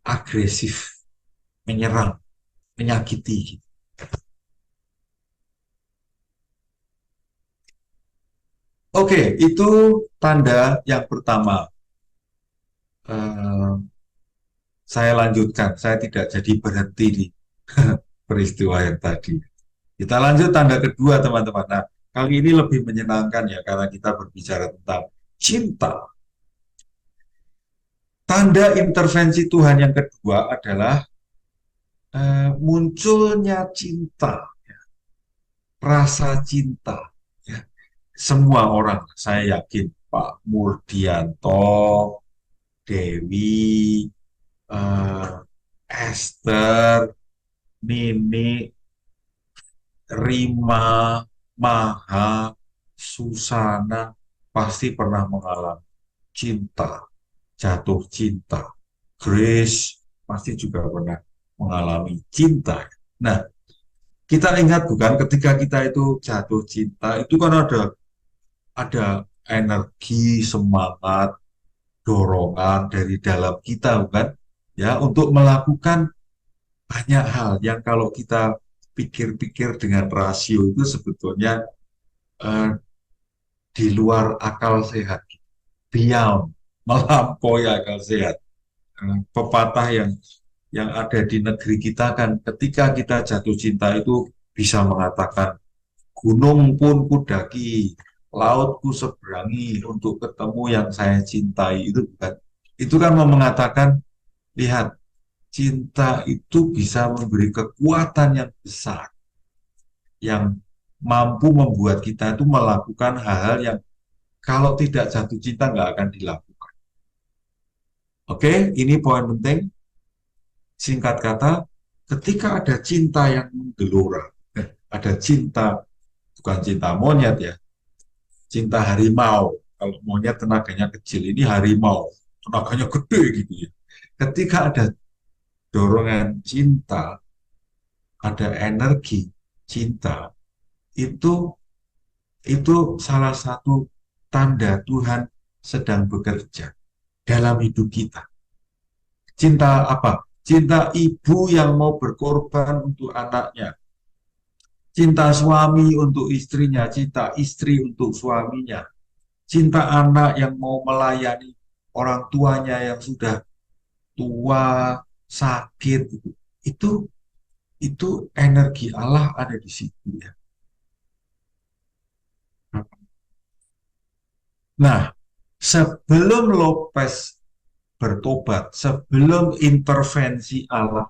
agresif, menyerang, menyakiti. Oke, itu tanda yang pertama. Saya lanjutkan, saya tidak jadi berhenti di peristiwa yang tadi. Kita lanjut tanda kedua, teman-teman. Nah, kali ini lebih menyenangkan ya, karena kita berbicara tentang cinta. Tanda intervensi Tuhan yang kedua adalah munculnya cinta, rasa cinta. Ya. Semua orang, saya yakin, Pak Murdianto, Dewi, Esther, Nini, Rima, Maha, Susana, pasti pernah mengalami cinta, jatuh cinta. Grace pasti juga pernah mengalami cinta. Nah, kita ingat bukan ketika kita itu jatuh cinta, itu kan ada energi, semangat, dorongan dari dalam kita bukan? Ya, untuk melakukan banyak hal yang kalau kita pikir-pikir dengan rasio itu sebetulnya eh, di luar akal sehat, beyond, melampaui akal sehat. Pepatah yang ada di negeri kita kan ketika kita jatuh cinta itu bisa mengatakan gunung pun kudaki, laut ku seberangi untuk ketemu yang saya cintai, itu kan mau mengatakan lihat, cinta itu bisa memberi kekuatan yang besar yang mampu membuat kita itu melakukan hal-hal yang kalau tidak jatuh cinta nggak akan dilakukan. Oke, ini poin penting. Singkat kata, ketika ada cinta yang menggelora, ada cinta, bukan cinta monyet ya, cinta harimau. Kalau monyet tenaganya kecil, ini harimau, tenaganya gede gitu ya. Ketika ada dorongan cinta, ada energi cinta, itu salah satu tanda Tuhan sedang bekerja dalam hidup kita. Cinta apa? cinta ibu yang mau berkorban untuk anaknya, cinta suami untuk istrinya, cinta istri untuk suaminya, cinta anak yang mau melayani orang tuanya yang sudah tua, sakit, itu itu energi Allah ada di situ ya. Nah, sebelum Lopez bertobat, sebelum intervensi Allah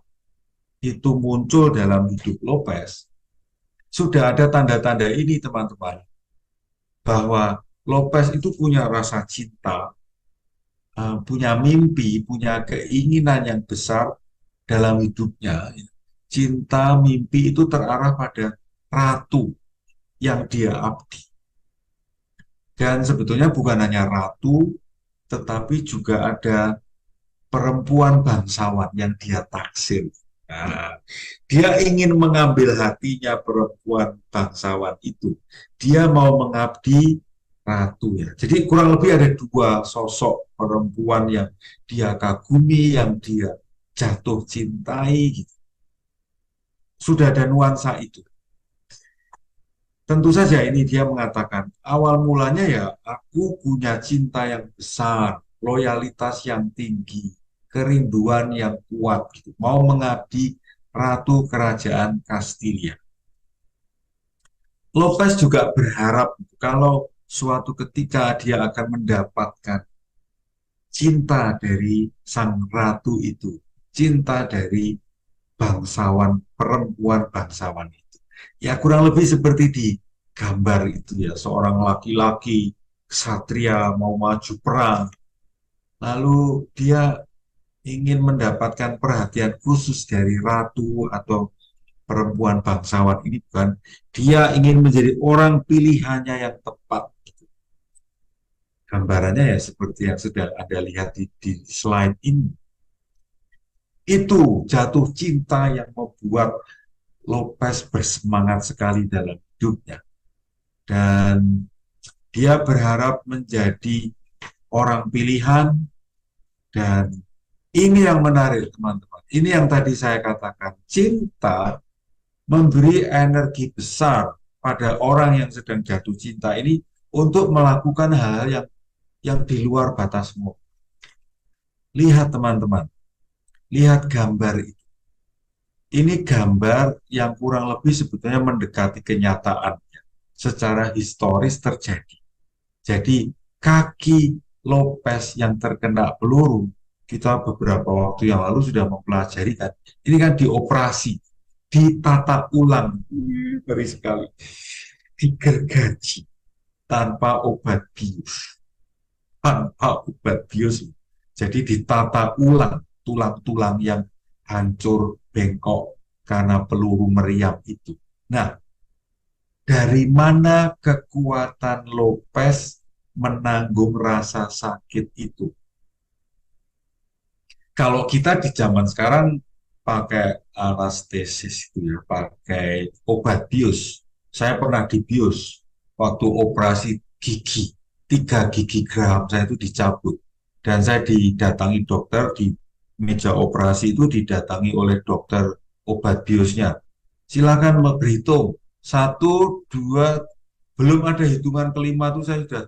itu muncul dalam hidup Lopez, sudah ada tanda-tanda ini teman-teman, bahwa Lopez itu punya rasa cinta, punya mimpi, punya keinginan yang besar dalam hidupnya. Cinta, mimpi itu terarah pada ratu yang dia abdi. Dan sebetulnya bukan hanya ratu, tetapi juga ada perempuan bangsawan yang dia taksir. Nah, dia ingin mengambil hatinya perempuan bangsawan itu. Dia mau mengabdi ratu ya. Jadi kurang lebih ada dua sosok perempuan yang dia kagumi, yang dia jatuh cintai gitu. Sudah ada nuansa itu. Tentu saja ini dia mengatakan, awal mulanya ya aku punya cinta yang besar, loyalitas yang tinggi, kerinduan yang kuat, gitu. Mau mengabdi ratu kerajaan Kastilia. Lopez juga berharap kalau suatu ketika dia akan mendapatkan cinta dari sang ratu itu, cinta dari bangsawan, perempuan bangsawan itu. Ya kurang lebih seperti di gambar itu ya, seorang laki-laki ksatria mau maju perang, lalu dia ingin mendapatkan perhatian khusus dari ratu atau perempuan bangsawan ini, bukan, dia ingin menjadi orang pilihannya yang tepat. Gambarannya ya seperti yang sudah Anda lihat di slide ini. Itu jatuh cinta yang membuat Lopez bersemangat sekali dalam hidupnya. Dan dia berharap menjadi orang pilihan. Dan ini yang menarik teman-teman. Ini yang tadi saya katakan. Cinta memberi energi besar pada orang yang sedang jatuh cinta ini untuk melakukan hal-hal yang di luar batasmu. Lihat teman-teman. Lihat gambar itu. Ini gambar yang kurang lebih sebetulnya mendekati kenyataan secara historis terjadi. Jadi kaki Lopez yang terkena peluru, kita beberapa waktu yang lalu sudah mempelajari kan, ini kan dioperasi, ditata ulang, ngeri sekali, digergaji tanpa obat bius, jadi ditata ulang tulang-tulang yang hancur, bengkok karena peluru meriam itu. Nah, dari mana kekuatan Lopez menanggung rasa sakit itu? Kalau kita di zaman sekarang pakai anestesis itu ya, pakai obat bius. Saya pernah dibius waktu operasi gigi, 3 gigi geraham saya itu dicabut. Dan saya didatangi dokter di meja operasi itu, didatangi oleh dokter obat biusnya. Silakan berhitung, 1, 2, belum ada hitungan kelima itu saya sudah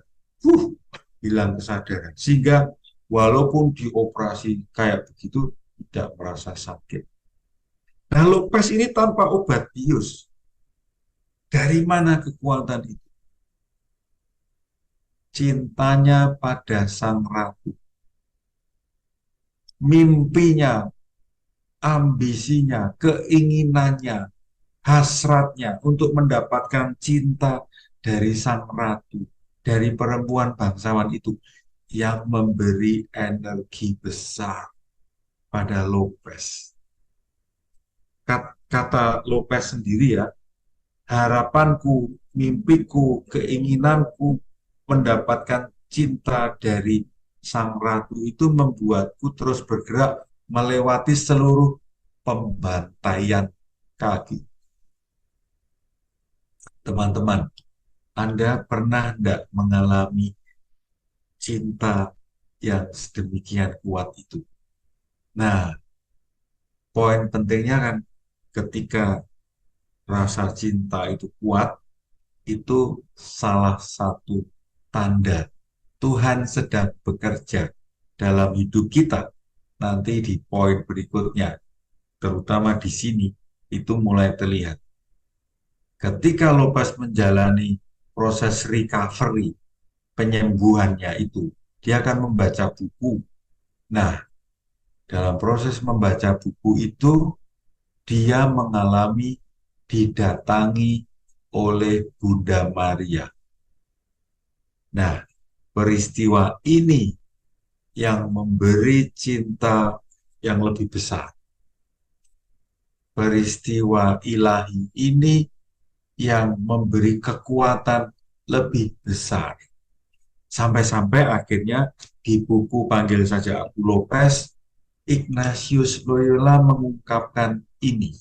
hilang kesadaran. Sehingga walaupun dioperasi kayak begitu tidak merasa sakit. Nah, Lopez ini tanpa obat bius. Dari mana kekuatan itu? Cintanya pada sang ratu. Mimpinya, ambisinya, keinginannya, hasratnya untuk mendapatkan cinta dari sang ratu, dari perempuan bangsawan itu, yang memberi energi besar pada Lopez. Kata Lopez sendiri ya, harapanku, mimpiku, keinginanku mendapatkan cinta dari sang ratu itu membuatku terus bergerak melewati seluruh pembantaian kaki. Teman-teman, Anda pernah tidak mengalami cinta yang sedemikian kuat itu? Nah, poin pentingnya kan ketika rasa cinta itu kuat, itu salah satu tanda Tuhan sedang bekerja dalam hidup kita. Nanti di poin berikutnya, terutama di sini, itu mulai terlihat. Ketika Lopez menjalani proses recovery, penyembuhannya itu, dia akan membaca buku. Nah, dalam proses membaca buku itu, dia mengalami didatangi oleh Bunda Maria. Nah, peristiwa ini yang memberi cinta yang lebih besar. Peristiwa ilahi ini yang memberi kekuatan lebih besar. Sampai-sampai akhirnya di buku Panggil Saja Aku Lopez, Ignatius Loyola mengungkapkan ini.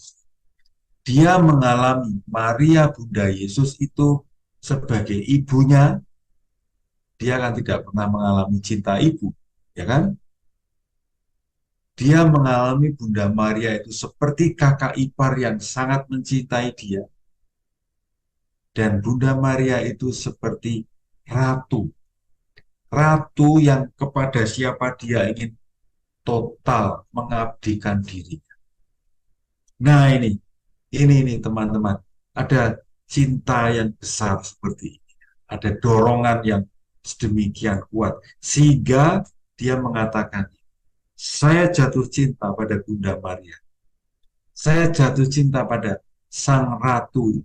Dia mengalami Maria Bunda Yesus itu sebagai ibunya, dia kan tidak pernah mengalami cinta ibu, ya kan? Dia mengalami Bunda Maria itu seperti kakak ipar yang sangat mencintai dia. Dan Bunda Maria itu seperti ratu. Ratu yang kepada siapa dia ingin total mengabdikan diri. Nah ini teman-teman. Ada cinta yang besar seperti ini. Ada dorongan yang sedemikian kuat. Sehingga dia mengatakan, saya jatuh cinta pada Bunda Maria. Saya jatuh cinta pada Sang Ratu.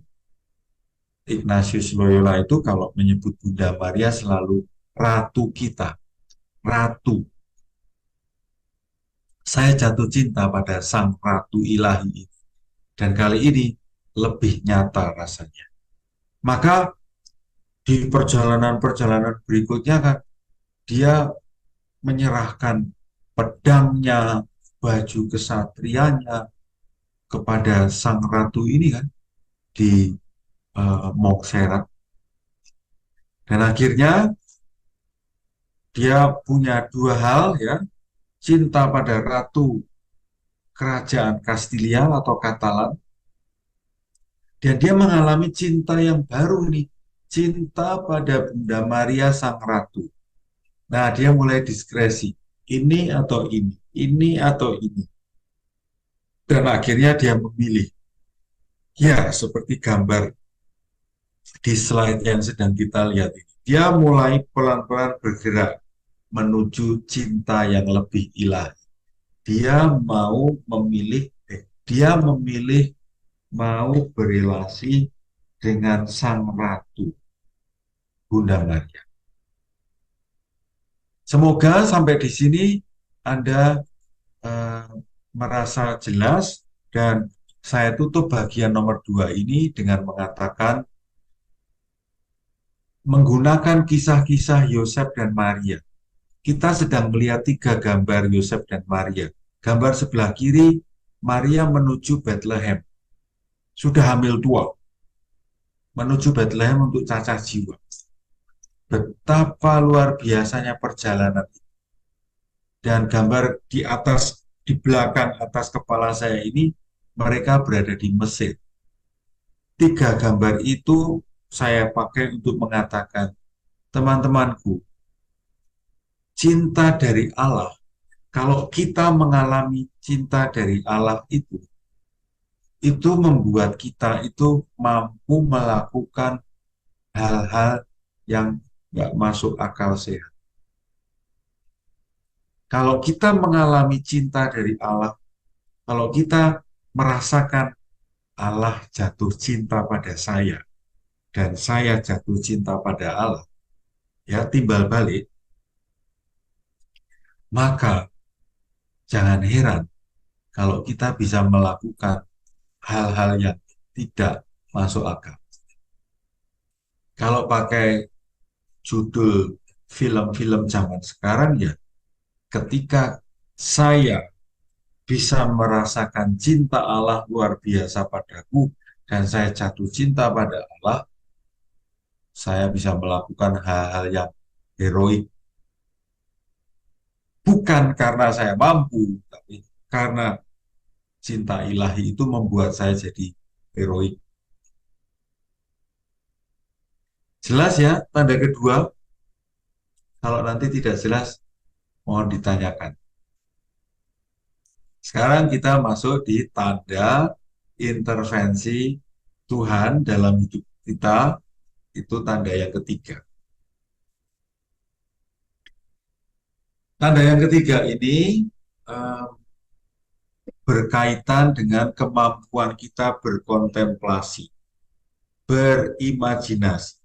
Ignatius Loyola itu kalau menyebut Bunda Maria selalu ratu kita. Ratu. Saya jatuh cinta pada Sang Ratu Ilahi ini. Dan kali ini lebih nyata rasanya. Maka di perjalanan-perjalanan berikutnya kan dia menyerahkan pedangnya, baju kesatrianya kepada Sang Ratu ini kan di Montserrat. Dan akhirnya dia punya dua hal ya, cinta pada Ratu Kerajaan Kastilia atau Katalan, dan dia mengalami cinta yang baru nih, cinta pada Bunda Maria Sang Ratu. Nah, dia mulai diskresi, ini atau ini atau ini. Dan akhirnya dia memilih. Ya, seperti gambar di slide yang sedang kita lihat ini. Dia mulai pelan-pelan bergerak menuju cinta yang lebih ilahi. Dia mau memilih, dia memilih mau berelasi dengan Sang Ratu, Bunda Maria. Semoga sampai di sini Anda merasa jelas, dan saya tutup bagian nomor 2 ini dengan mengatakan menggunakan kisah-kisah Yosef dan Maria. Kita sedang melihat 3 gambar Yosef dan Maria. Gambar sebelah kiri, Maria menuju Bethlehem. Sudah hamil tua. Menuju Bethlehem untuk cacah jiwa. Betapa luar biasanya perjalanan. Dan gambar di atas, di belakang atas kepala saya ini, mereka berada di Mesir. 3 gambar itu saya pakai untuk mengatakan, teman-temanku, cinta dari Allah, kalau kita mengalami cinta dari Allah itu membuat kita itu mampu melakukan hal-hal yang nggak masuk akal sehat. Kalau kita mengalami cinta dari Allah, kalau kita merasakan Allah jatuh cinta pada saya, dan saya jatuh cinta pada Allah, ya timbal balik, maka jangan heran kalau kita bisa melakukan hal-hal yang tidak masuk akal. Kalau pakai judul film-film zaman sekarang ya, ketika saya bisa merasakan cinta Allah luar biasa padaku dan saya jatuh cinta pada Allah, saya bisa melakukan hal-hal yang heroik. Bukan karena saya mampu, tapi karena cinta ilahi itu membuat saya jadi heroik. Jelas ya tanda kedua? Kalau nanti tidak jelas, mohon ditanyakan. Sekarang kita masuk di tanda intervensi Tuhan dalam hidup kita, itu tanda yang ketiga. Tanda yang ketiga ini eh, berkaitan dengan kemampuan kita berkontemplasi, berimajinasi.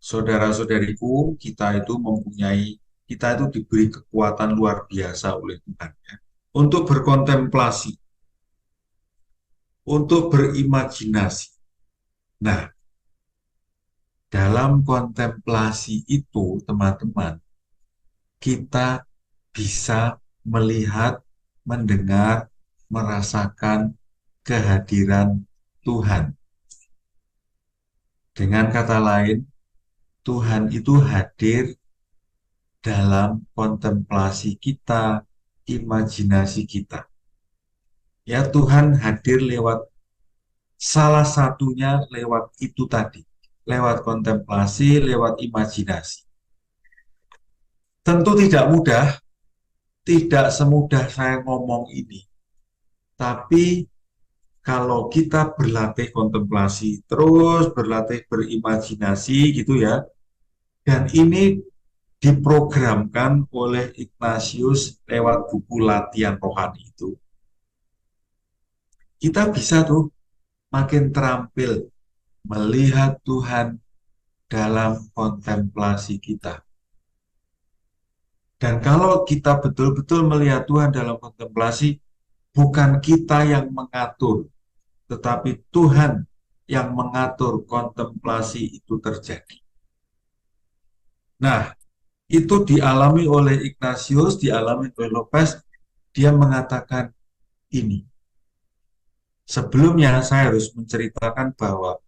Saudara-saudariku, kita itu diberi kekuatan luar biasa oleh Tuhan ya, untuk berkontemplasi, untuk berimajinasi. Nah, dalam kontemplasi itu, teman-teman, kita bisa melihat, mendengar, merasakan kehadiran Tuhan. Dengan kata lain, Tuhan itu hadir dalam kontemplasi kita, imajinasi kita. Ya, Tuhan hadir lewat salah satunya lewat itu tadi, lewat kontemplasi, lewat imajinasi. Tentu tidak mudah, tidak semudah saya ngomong ini. Tapi kalau kita berlatih kontemplasi, terus berlatih berimajinasi gitu ya, dan ini diprogramkan oleh Ignatius lewat buku latihan rohani itu, kita bisa tuh makin terampil melihat Tuhan dalam kontemplasi kita. Dan kalau kita betul-betul melihat Tuhan dalam kontemplasi, bukan kita yang mengatur, tetapi Tuhan yang mengatur kontemplasi itu terjadi. Nah, itu dialami oleh Ignatius, dialami oleh Lopez. Dia mengatakan ini. Sebelumnya saya harus menceritakan bahwa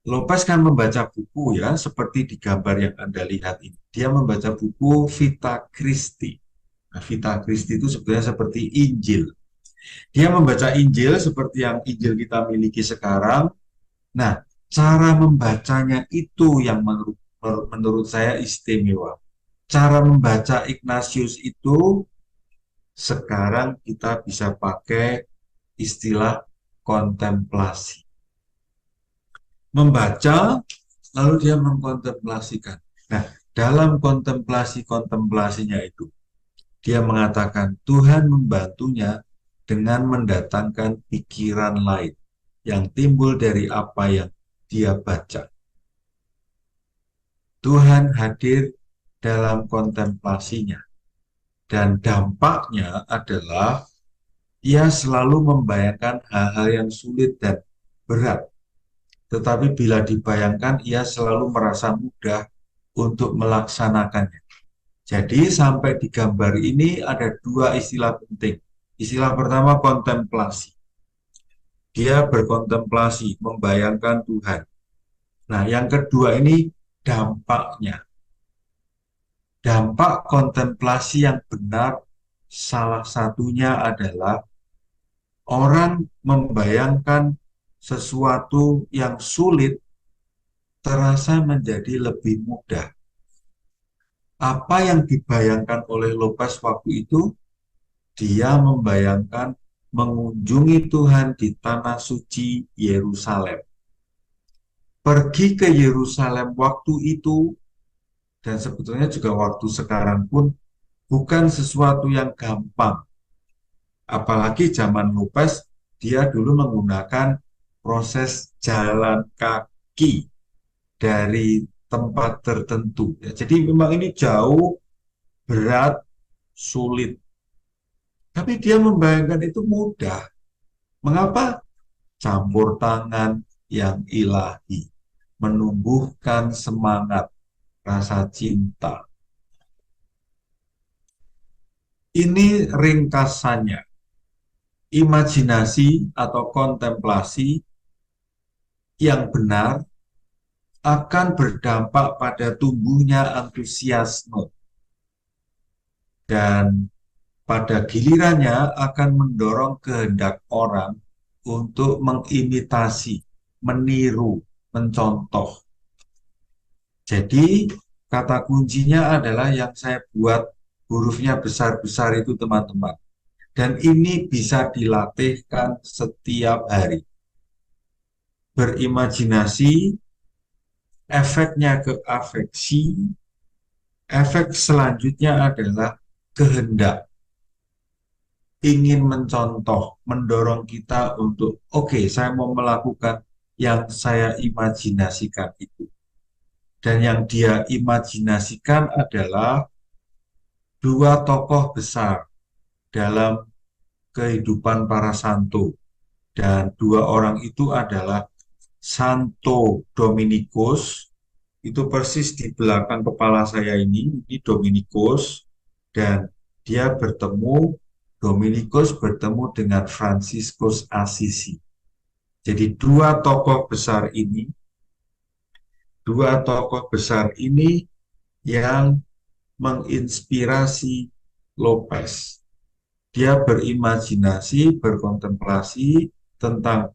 Lopez kan membaca buku ya, seperti di gambar yang Anda lihat ini. Dia membaca buku Vita Christi. Nah, Vita Christi itu sebenarnya seperti Injil. Dia membaca Injil seperti yang Injil kita miliki sekarang. Nah, cara membacanya itu yang menurut saya istimewa. Cara membaca Ignatius itu sekarang kita bisa pakai istilah kontemplasi. Membaca, lalu dia mengkontemplasikan. Nah, dalam kontemplasinya itu, dia mengatakan Tuhan membantunya dengan mendatangkan pikiran lain yang timbul dari apa yang dia baca. Tuhan hadir dalam kontemplasinya, dan dampaknya adalah ia selalu membayangkan hal-hal yang sulit dan berat. Tetapi bila dibayangkan, ia selalu merasa mudah untuk melaksanakannya. Jadi sampai di gambar ini ada dua istilah penting. Istilah pertama kontemplasi. Dia berkontemplasi, membayangkan Tuhan. Nah, yang kedua ini dampaknya. Dampak kontemplasi yang benar salah satunya adalah orang membayangkan sesuatu yang sulit terasa menjadi lebih mudah. Apa yang dibayangkan oleh Lopez waktu itu? Dia membayangkan mengunjungi Tuhan di tanah suci Yerusalem. Pergi ke Yerusalem waktu itu, dan sebetulnya juga waktu sekarang pun, bukan sesuatu yang gampang. Apalagi zaman Lopez, dia dulu menggunakan proses jalan kaki dari tempat tertentu. Ya, jadi memang ini jauh, berat, sulit. Tapi dia membayangkan itu mudah. Mengapa? Campur tangan yang ilahi, menumbuhkan semangat, rasa cinta. Ini ringkasannya. Imajinasi atau kontemplasi yang benar akan berdampak pada tumbuhnya antusiasme dan pada gilirannya akan mendorong kehendak orang untuk mengimitasi, meniru, mencontoh. Jadi kata kuncinya adalah yang saya buat hurufnya besar-besar itu teman-teman. Dan ini bisa dilatihkan setiap hari. Berimajinasi, efeknya ke afeksi, efek selanjutnya adalah kehendak. Ingin mencontoh, mendorong kita untuk, oke, saya mau melakukan yang saya imajinasikan itu. Dan yang dia imajinasikan adalah dua tokoh besar dalam kehidupan para santo. Dan dua orang itu adalah Santo Dominikus, itu persis di belakang kepala saya ini Dominikus, dan Dominikus bertemu dengan Fransiskus Assisi. Jadi dua tokoh besar ini yang menginspirasi Lopez. Dia berimajinasi, berkontemplasi tentang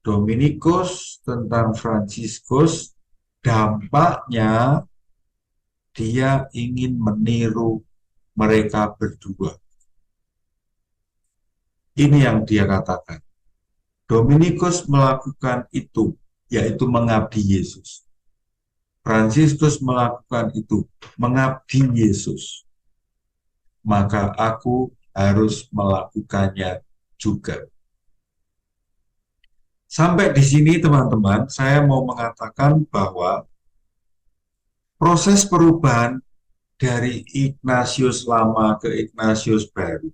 Dominikus, tentang Fransiskus. Dampaknya dia ingin meniru mereka berdua. Ini yang dia katakan. Dominikus melakukan itu, yaitu mengabdi Yesus. Fransiskus melakukan itu, mengabdi Yesus. Maka aku harus melakukannya juga. Sampai di sini teman-teman, saya mau mengatakan bahwa proses perubahan dari Ignatius lama ke Ignatius baru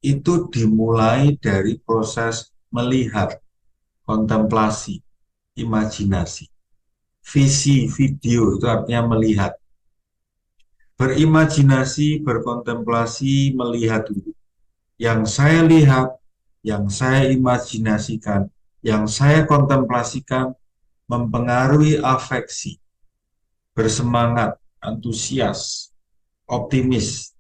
itu dimulai dari proses melihat, kontemplasi, imajinasi. Visi, video itu artinya melihat. Berimajinasi, berkontemplasi, melihat dulu. Yang saya lihat, yang saya imajinasikan, yang saya kontemplasikan mempengaruhi afeksi, bersemangat, antusias, optimis,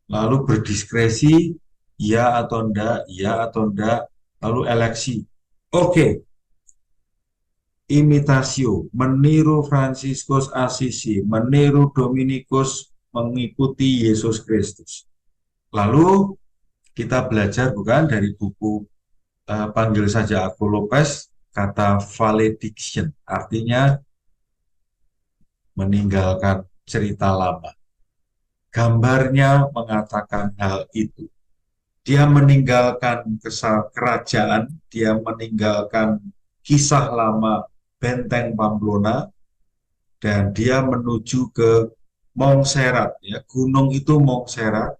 lalu berdiskresi, iya atau enggak, lalu eleksi. Oke, imitasio, meniru Fransiskus Assisi, meniru Dominikus, mengikuti Yesus Kristus. Lalu kita belajar bukan dari buku Panggil Saja Aku Lopez, kata valediction, artinya meninggalkan cerita lama. Gambarnya mengatakan hal itu. Dia meninggalkan kerajaan, dia meninggalkan kisah lama Benteng Pamplona, dan dia menuju ke Montserrat, ya, gunung itu Montserrat.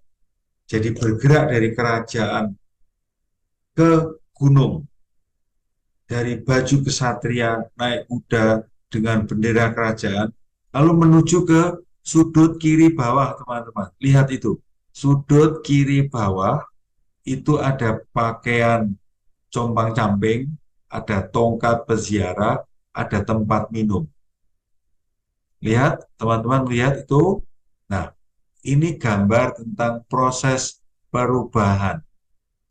Jadi bergerak dari kerajaan ke gunung, dari baju kesatria naik kuda dengan bendera kerajaan, lalu menuju ke sudut kiri bawah, teman-teman. Lihat itu, sudut kiri bawah itu ada pakaian compang-camping, ada tongkat peziarah, ada tempat minum. Lihat, teman-teman, lihat itu. Nah, ini gambar tentang proses perubahan.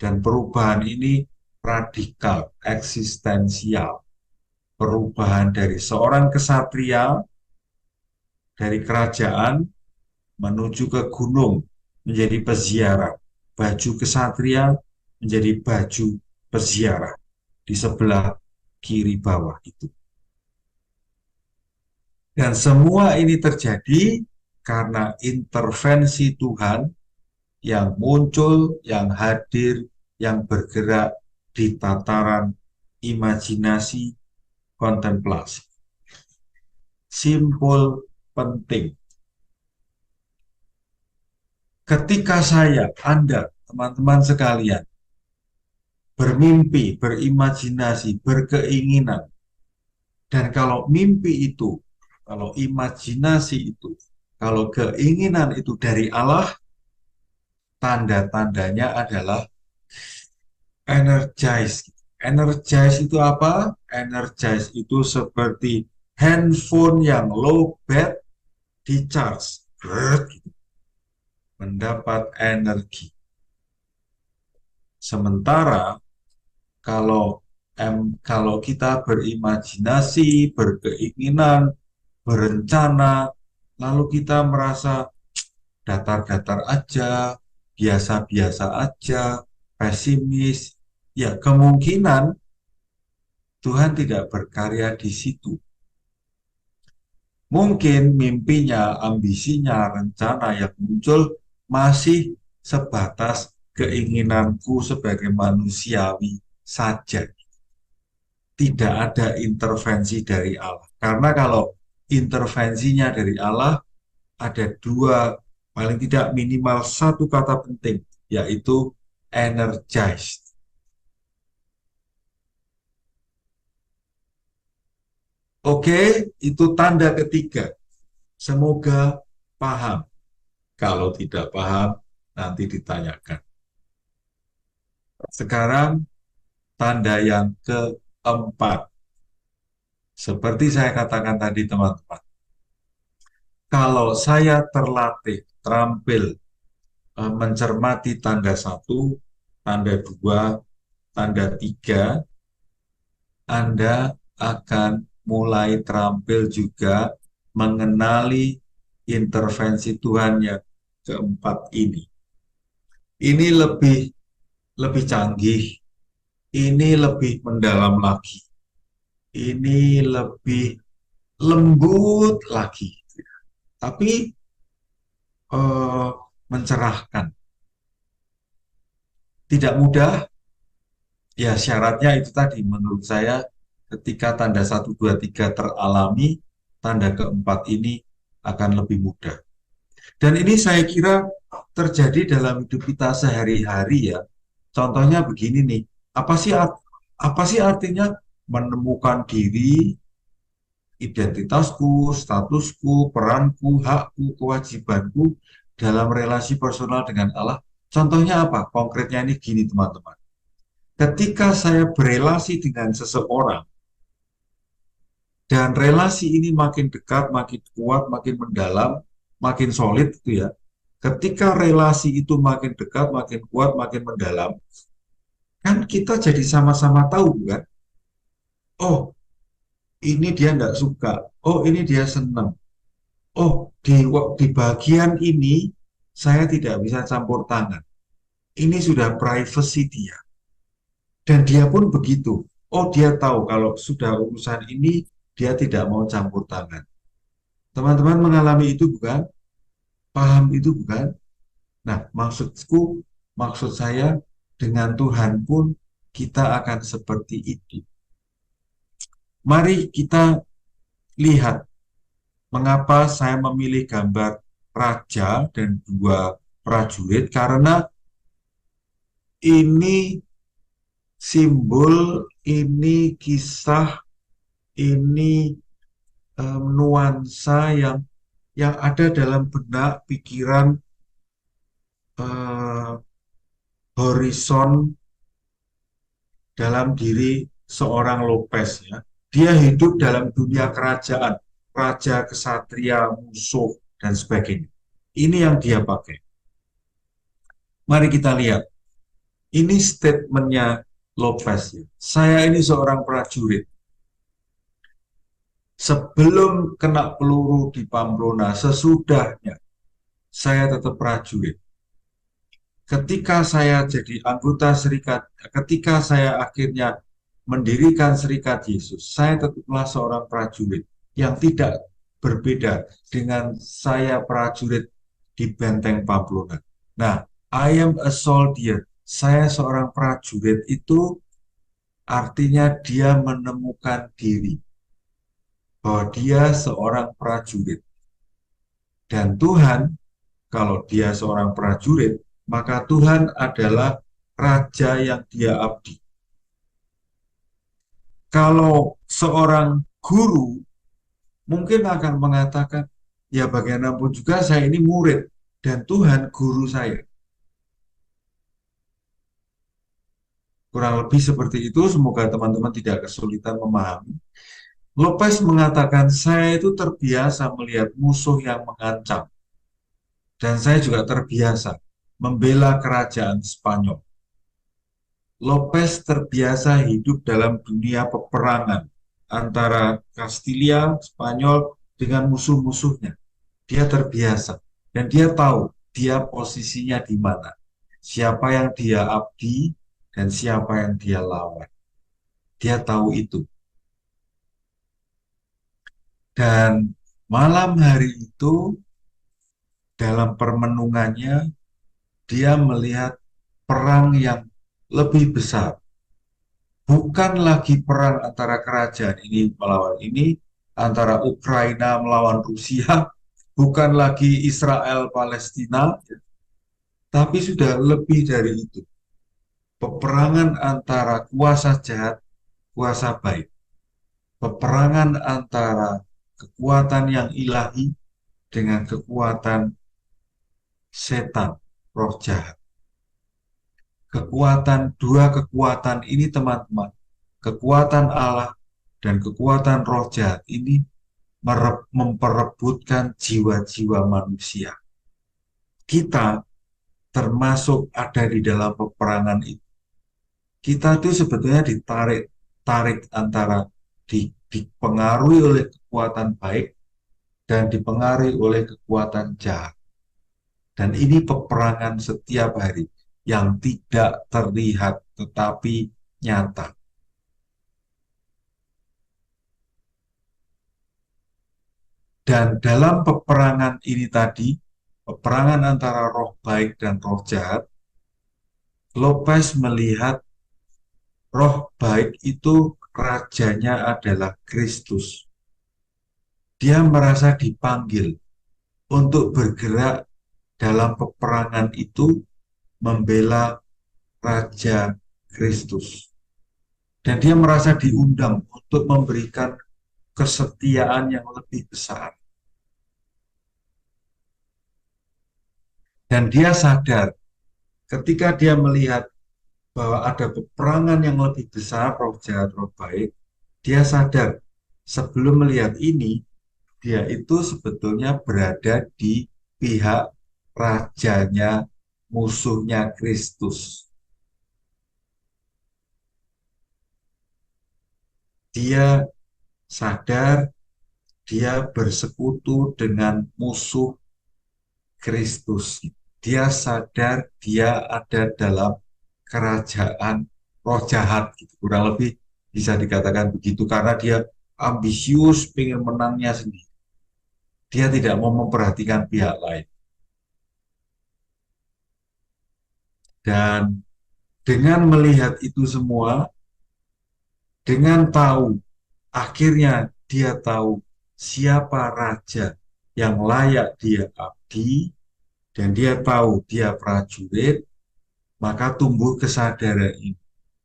Dan perubahan ini radikal, eksistensial. Perubahan dari seorang kesatria, dari kerajaan, menuju ke gunung, menjadi peziarah. Baju kesatria menjadi baju peziarah. Di sebelah kiri bawah itu. Dan semua ini terjadi karena intervensi Tuhan yang muncul, yang hadir, yang bergerak di tataran imajinasi, kontemplasi. Simpul, penting. Ketika saya, Anda, teman-teman sekalian, bermimpi, berimajinasi, berkeinginan, dan kalau mimpi itu, kalau imajinasi itu, kalau keinginan itu dari Allah, tanda-tandanya adalah energize. Energize itu apa? Energize itu seperti handphone yang low bat di charge. mendapat energi. Sementara kalau kita berimajinasi, berkeinginan, berencana, lalu kita merasa datar-datar aja, biasa-biasa aja, pesimis, ya kemungkinan Tuhan tidak berkarya di situ. Mungkin mimpinya, ambisinya, rencana yang muncul masih sebatas keinginanku sebagai manusiawi saja. Tidak ada intervensi dari Allah. Karena kalau intervensinya dari Allah, ada dua, paling tidak minimal satu kata penting, yaitu energized. Oke, itu tanda ketiga. Semoga paham. Kalau tidak paham, nanti ditanyakan. Sekarang, tanda yang keempat. Seperti saya katakan tadi, teman-teman. Kalau saya terlatih, terampil, mencermati tanda satu, tanda dua, tanda tiga, Anda akan mulai terampil juga mengenali intervensi Tuhan yang keempat ini. Ini lebih canggih, ini lebih mendalam lagi, ini lebih lembut lagi, tapi eh, mencerahkan. Tidak mudah, ya syaratnya itu tadi menurut saya ketika tanda 1, 2, 3 teralami, tanda keempat ini akan lebih mudah. Dan ini saya kira terjadi dalam hidup kita sehari-hari ya. Contohnya begini nih, apa sih artinya menemukan diri, identitasku, statusku, peranku, hakku, kewajibanku dalam relasi personal dengan Allah. Contohnya apa? Konkretnya ini gini teman-teman. Ketika saya berelasi dengan seseorang, dan relasi ini makin dekat, makin kuat, makin mendalam, makin solid gitu ya. Ketika relasi itu makin dekat, makin kuat, makin mendalam, kan kita jadi sama-sama tahu kan? Oh, ini dia nggak suka. Oh, ini dia senang. Oh, di bagian ini saya tidak bisa campur tangan. Ini sudah privacy dia. Dan dia pun begitu. Oh, dia tahu kalau sudah urusan ini, dia tidak mau campur tangan. Teman-teman mengalami itu bukan? Paham itu bukan? Nah, maksud saya dengan Tuhan pun kita akan seperti itu. Mari kita lihat mengapa saya memilih gambar raja dan dua prajurit, karena ini simbol, ini kisah, ini nuansa yang ada dalam benak pikiran eh, horizon dalam diri seorang Lopez ya. Dia hidup dalam dunia kerajaan, raja, kesatria, musuh, dan sebagainya. Ini yang dia pakai. Mari kita lihat. Ini statementnya Lopez ya. Saya ini seorang prajurit. Sebelum kena peluru di Pamplona, sesudahnya saya tetap prajurit. Ketika saya jadi anggota serikat, ketika saya akhirnya mendirikan Serikat Yesus, saya tetaplah seorang prajurit yang tidak berbeda dengan saya prajurit di Benteng Pamplona. Nah, I am a soldier. Saya seorang prajurit itu artinya dia menemukan diri bahwa dia seorang prajurit. Dan Tuhan, kalau dia seorang prajurit, maka Tuhan adalah raja yang dia abdi. Kalau seorang guru mungkin akan mengatakan, ya bagaimanapun juga saya ini murid dan Tuhan guru saya. Kurang lebih seperti itu, semoga teman-teman tidak kesulitan memahami. Lopez mengatakan, saya itu terbiasa melihat musuh yang mengancam. Dan saya juga terbiasa membela kerajaan Spanyol. Lopez terbiasa hidup dalam dunia peperangan antara Kastilia, Spanyol dengan musuh-musuhnya. Dia terbiasa dan dia tahu dia posisinya di mana, siapa yang dia abdi dan siapa yang dia lawan. Dia tahu itu. Dan malam hari itu dalam permenungannya dia melihat perang yang lebih besar. Bukan lagi perang antara kerajaan ini melawan ini, antara Ukraina melawan Rusia, bukan lagi Israel Palestina, tapi sudah lebih dari itu. Peperangan antara kuasa jahat, kuasa baik. Peperangan antara kekuatan yang ilahi dengan kekuatan setan, roh jahat. Dua kekuatan ini teman-teman, kekuatan Allah dan kekuatan roh jahat ini memperebutkan jiwa-jiwa manusia. Kita termasuk ada di dalam peperangan itu. Kita itu sebetulnya ditarik antara dipengaruhi oleh kekuatan baik dan dipengaruhi oleh kekuatan jahat. Dan ini peperangan setiap hari yang tidak terlihat tetapi nyata. Dan dalam peperangan ini tadi, peperangan antara roh baik dan roh jahat, Lopez melihat roh baik itu rajanya adalah Kristus. Dia merasa dipanggil untuk bergerak dalam peperangan itu membela Raja Kristus. Dan dia merasa diundang untuk memberikan kesetiaan yang lebih besar. Dan dia sadar ketika dia melihat bahwa ada peperangan yang lebih besar, roh jahat, roh baik, dia sadar sebelum melihat ini, dia itu sebetulnya berada di pihak rajanya, musuhnya Kristus. Dia sadar dia bersekutu dengan musuh Kristus. Dia sadar dia ada dalam kerajaan roh jahat, gitu. Kurang lebih bisa dikatakan begitu karena dia ambisius, pengen menangnya sendiri. Dia tidak mau memperhatikan pihak lain. Dan dengan melihat itu semua, dengan tahu, akhirnya dia tahu siapa raja yang layak dia abdi, dan dia tahu dia prajurit, maka tumbuh kesadaran ini.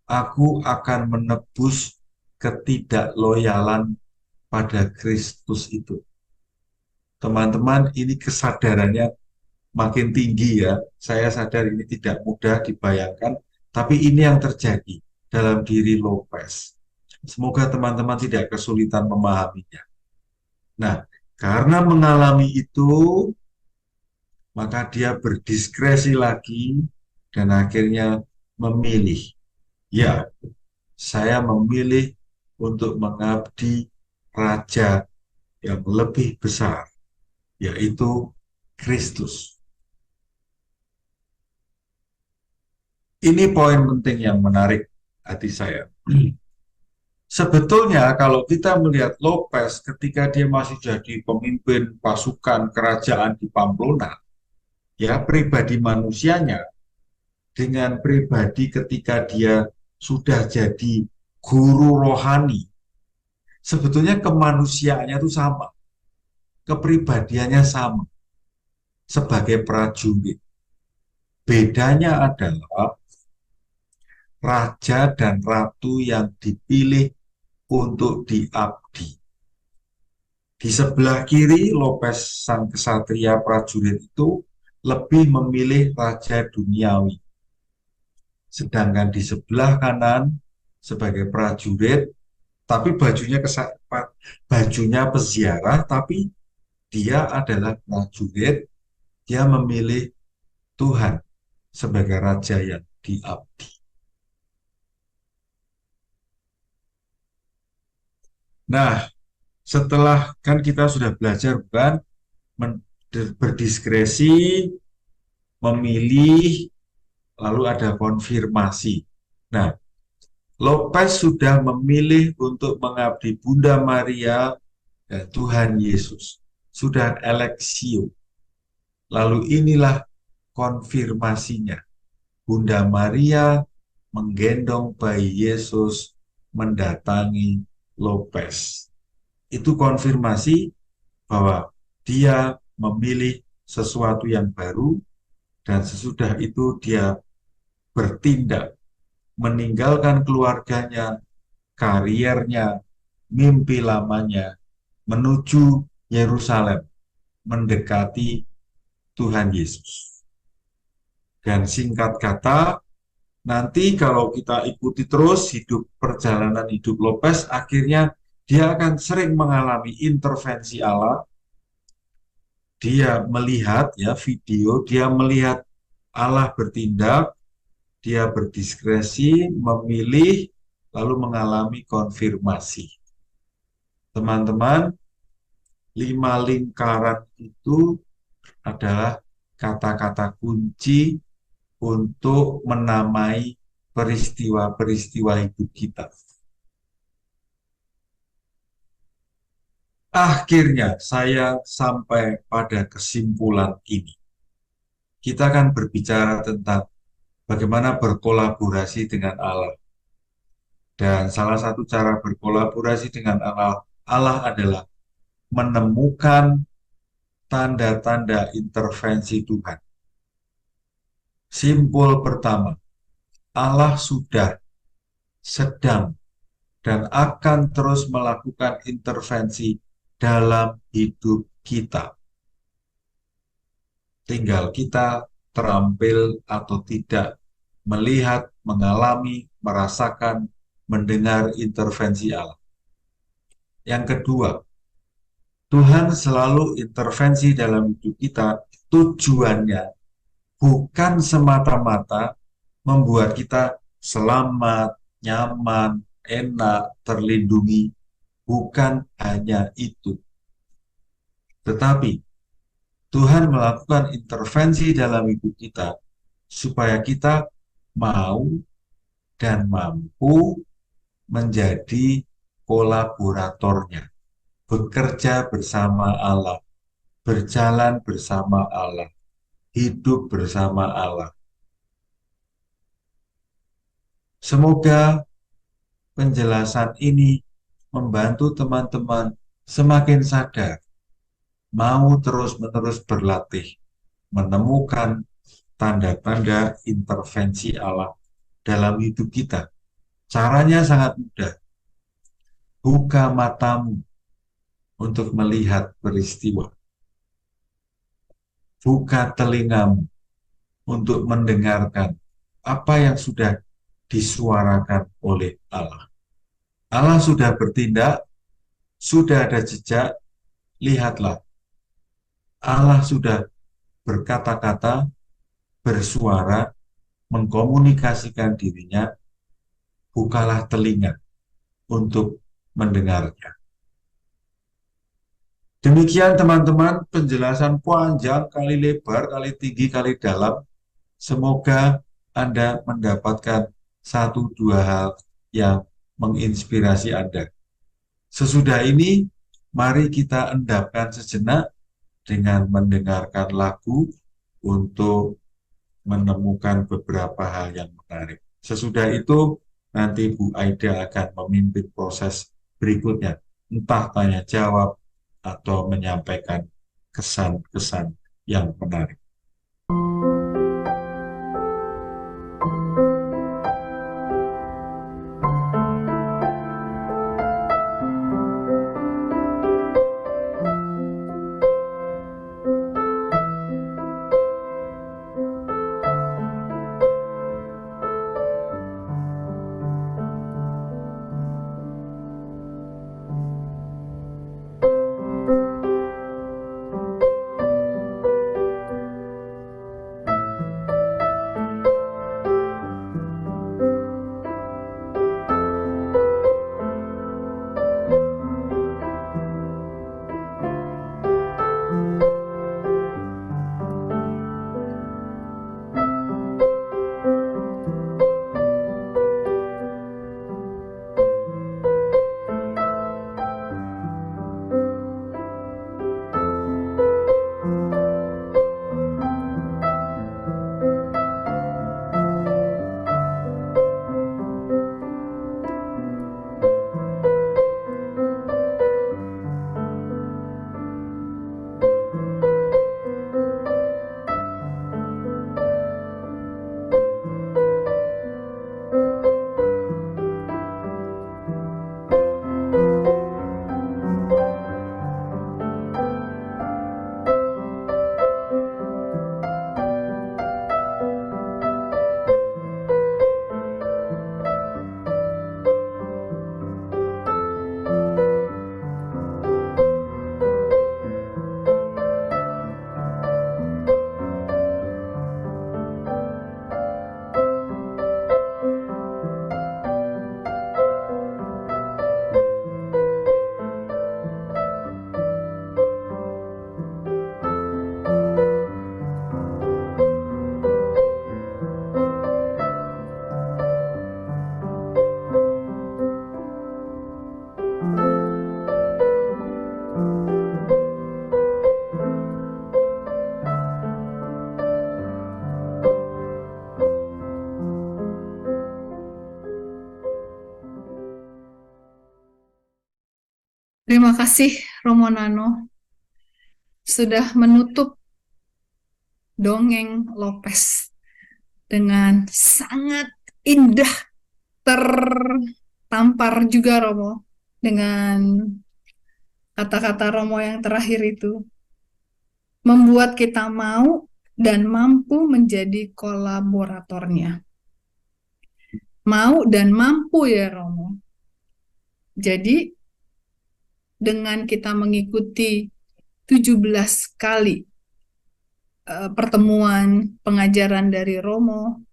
Aku akan menebus ketidakloyalan pada Kristus itu. Teman-teman, ini kesadarannya makin tinggi ya. Saya sadar ini tidak mudah dibayangkan, tapi ini yang terjadi dalam diri Lopez. Semoga teman-teman tidak kesulitan memahaminya. Nah, karena mengalami itu, maka dia berdiskresi lagi dan akhirnya memilih. Ya, saya memilih untuk mengabdi raja yang lebih besar, yaitu Kristus. Ini poin penting yang menarik hati saya. Sebetulnya kalau kita melihat Lopez ketika dia masih jadi pemimpin pasukan kerajaan di Pamplona, ya pribadi manusianya dengan pribadi ketika dia sudah jadi guru rohani, sebetulnya kemanusiaannya itu sama, kepribadiannya sama sebagai prajurit. Bedanya adalah raja dan ratu yang dipilih untuk diabdi. Di sebelah kiri, Lopez sang kesatria prajurit itu lebih memilih raja duniawi. Sedangkan di sebelah kanan, sebagai prajurit, tapi bajunya peziarah, tapi dia adalah prajurit Dia memilih Tuhan sebagai raja yang diabdi. Nah, setelah kan kita sudah belajar bukan berdiskresi, memilih, lalu ada konfirmasi. Nah, Lopez sudah memilih untuk mengabdi Bunda Maria dan Tuhan Yesus. Sudah eleksio. Lalu inilah konfirmasinya. Bunda Maria menggendong bayi Yesus mendatangi Lopez. Itu konfirmasi bahwa dia memilih sesuatu yang baru dan sesudah itu dia bertindak meninggalkan keluarganya, kariernya, mimpi lamanya menuju Yerusalem mendekati Tuhan Yesus. Dan singkat kata, nanti kalau kita ikuti terus perjalanan hidup Lopez, akhirnya dia akan sering mengalami intervensi Allah. Dia melihat ya video, dia melihat Allah bertindak, dia berdiskresi, memilih, lalu mengalami konfirmasi. Teman-teman, 5 lingkaran itu adalah kata-kata kunci untuk menamai peristiwa-peristiwa hidup kita. Akhirnya saya sampai pada kesimpulan ini. Kita akan berbicara tentang bagaimana berkolaborasi dengan Allah. Dan salah satu cara berkolaborasi dengan Allah adalah menemukan tanda-tanda intervensi Tuhan. Simpul pertama, Allah sudah, sedang, dan akan terus melakukan intervensi dalam hidup kita. Tinggal kita terampil atau tidak melihat, mengalami, merasakan, mendengar intervensi Allah. Yang kedua, Tuhan selalu intervensi dalam hidup kita. Tujuannya bukan semata-mata membuat kita selamat, nyaman, enak, terlindungi. Bukan hanya itu. Tetapi Tuhan melakukan intervensi dalam hidup kita supaya kita mau dan mampu menjadi kolaboratornya, bekerja bersama Allah, berjalan bersama Allah, hidup bersama Allah. Semoga penjelasan ini membantu teman-teman semakin sadar, mau terus-menerus berlatih, menemukan tanda-tanda intervensi Allah dalam hidup kita. Caranya sangat mudah. Buka matamu untuk melihat peristiwa. Buka telingamu untuk mendengarkan apa yang sudah disuarakan oleh Allah. Allah sudah bertindak, sudah ada jejak, lihatlah. Allah sudah berkata-kata, bersuara, mengkomunikasikan dirinya, bukalah telinga untuk mendengarnya. Demikian teman-teman, penjelasan panjang kali lebar, kali tinggi, kali dalam. Semoga Anda mendapatkan satu dua hal yang menginspirasi Anda. Sesudah ini, mari kita endapkan sejenak dengan mendengarkan lagu untuk menemukan beberapa hal yang menarik. Sesudah itu, nanti Bu Aida akan memimpin proses berikutnya, entah tanya jawab atau menyampaikan kesan-kesan yang menarik. Terima kasih Romo Nano sudah menutup dongeng Lopez dengan sangat indah, tertampar juga Romo dengan kata-kata Romo yang terakhir itu membuat kita mau dan mampu menjadi kolaboratornya. Mau dan mampu ya Romo. Jadi dengan kita mengikuti 17 kali pertemuan pengajaran dari Romo,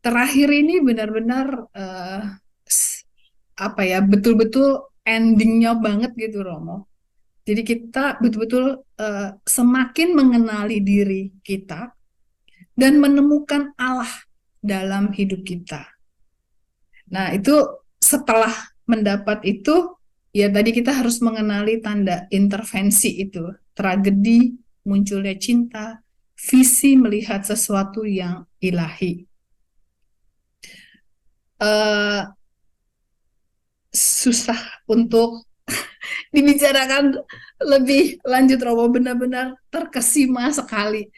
terakhir ini benar-benar apa ya, betul-betul endingnya banget gitu Romo. Jadi kita betul-betul semakin mengenali diri kita dan menemukan Allah dalam hidup kita. Nah, itu setelah mendapat itu, ya tadi kita harus mengenali tanda intervensi itu. Tragedi, munculnya cinta, visi melihat sesuatu yang ilahi. Susah untuk dibicarakan lebih lanjut Romo, benar-benar terkesima sekali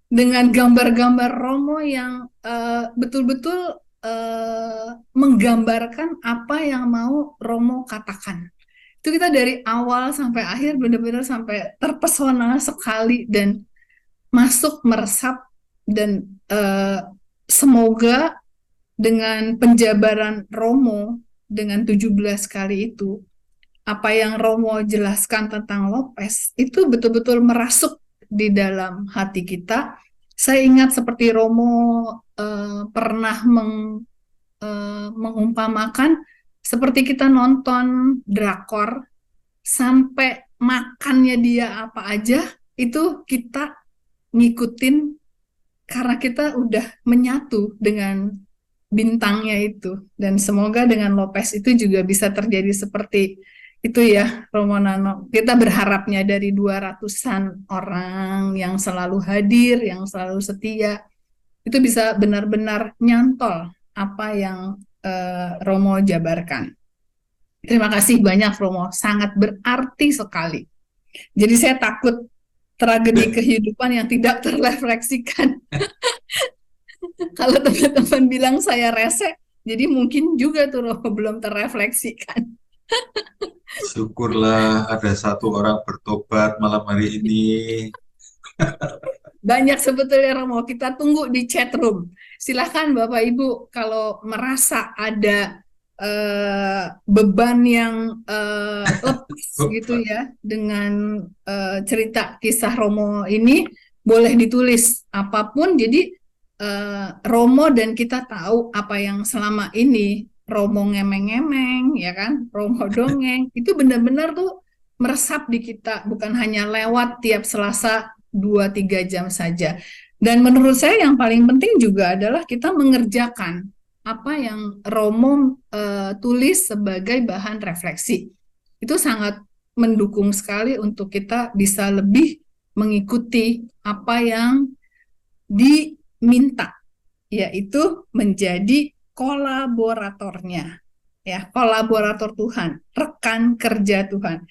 dengan gambar-gambar Romo yang betul-betul menggambarkan apa yang mau Romo katakan. Itu kita dari awal sampai akhir benar-benar sampai terpesona sekali dan masuk meresap dan semoga dengan penjabaran Romo dengan 17 kali itu, apa yang Romo jelaskan tentang Lopez itu betul-betul merasuk di dalam hati kita. Saya ingat seperti Romo pernah mengumpamakan seperti kita nonton drakor sampai makannya dia apa aja itu kita ngikutin karena kita udah menyatu dengan bintangnya itu. Dan semoga dengan Lopez itu juga bisa terjadi seperti itu ya, Romo Nano. Kita berharapnya dari 200-an orang yang selalu hadir, yang selalu setia, itu bisa benar-benar nyantol apa yang Romo jabarkan. Terima kasih banyak Romo, sangat berarti sekali. Jadi saya takut tragedi kehidupan yang tidak terrefleksikan. Kalau teman-teman bilang saya rese, jadi mungkin juga tuh Romo belum terrefleksikan. Syukurlah ada satu orang bertobat malam hari ini. Banyak sebetulnya Romo, kita tunggu di chat room. Silahkan Bapak Ibu kalau merasa ada beban yang lepas gitu ya dengan cerita kisah Romo ini, boleh ditulis apapun. Jadi Romo dan kita tahu apa yang selama ini Romo ngemeng-ngemeng, ya kan? Romo dongeng, itu benar-benar tuh meresap di kita, bukan hanya lewat tiap Selasa 2-3 jam saja. Dan menurut saya yang paling penting juga adalah kita mengerjakan apa yang Romo tulis sebagai bahan refleksi. Itu sangat mendukung sekali untuk kita bisa lebih mengikuti apa yang diminta, yaitu menjadi kolaboratornya, ya, kolaborator Tuhan, rekan kerja Tuhan.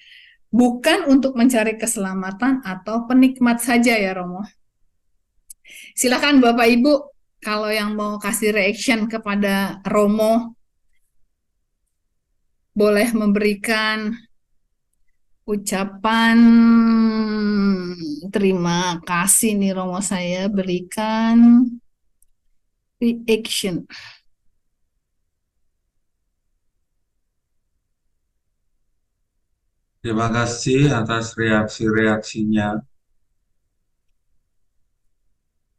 Bukan untuk mencari keselamatan atau penikmat saja ya Romo. Silakan Bapak Ibu, kalau yang mau kasih reaction kepada Romo, boleh memberikan ucapan terima kasih nih Romo, saya berikan reaction. Terima kasih atas reaksi-reaksinya.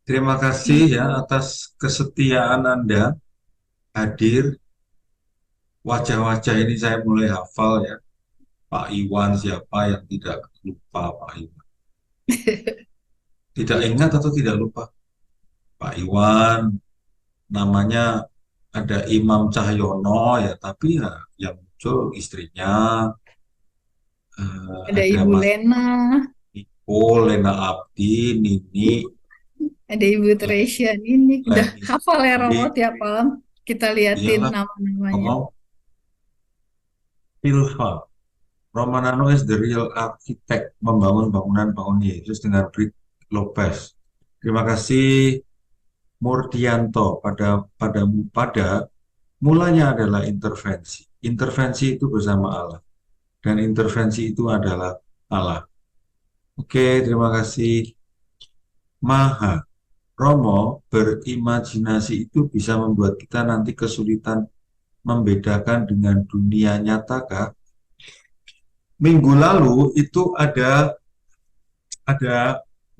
Terima kasih ya atas kesetiaan Anda hadir. Wajah-wajah ini saya mulai hafal ya. Pak Iwan siapa yang tidak lupa Pak Iwan? Tidak ingat atau tidak lupa? Pak Iwan, namanya ada Imam Cahyono ya, tapi ya yang muncul istrinya, Ada ada Ibu Mas Lena, Niko, Lena Abdi, Nini, ada Ibu Tresia, ini udah Leni hafal ya Romo, Sri, tiap malam kita liatin iyalah nama-namanya. ngomong Ilham. Romanano is the real architect membangun bangunan Yesus dengan Rick Lopez. Terima kasih Murdianto. Pada mulanya adalah intervensi. Intervensi itu bersama Allah. Dan intervensi itu adalah Allah. Oke, terima kasih. Maha. Romo, berimajinasi itu bisa membuat kita nanti kesulitan membedakan dengan dunia nyata, Kak. Minggu lalu itu ada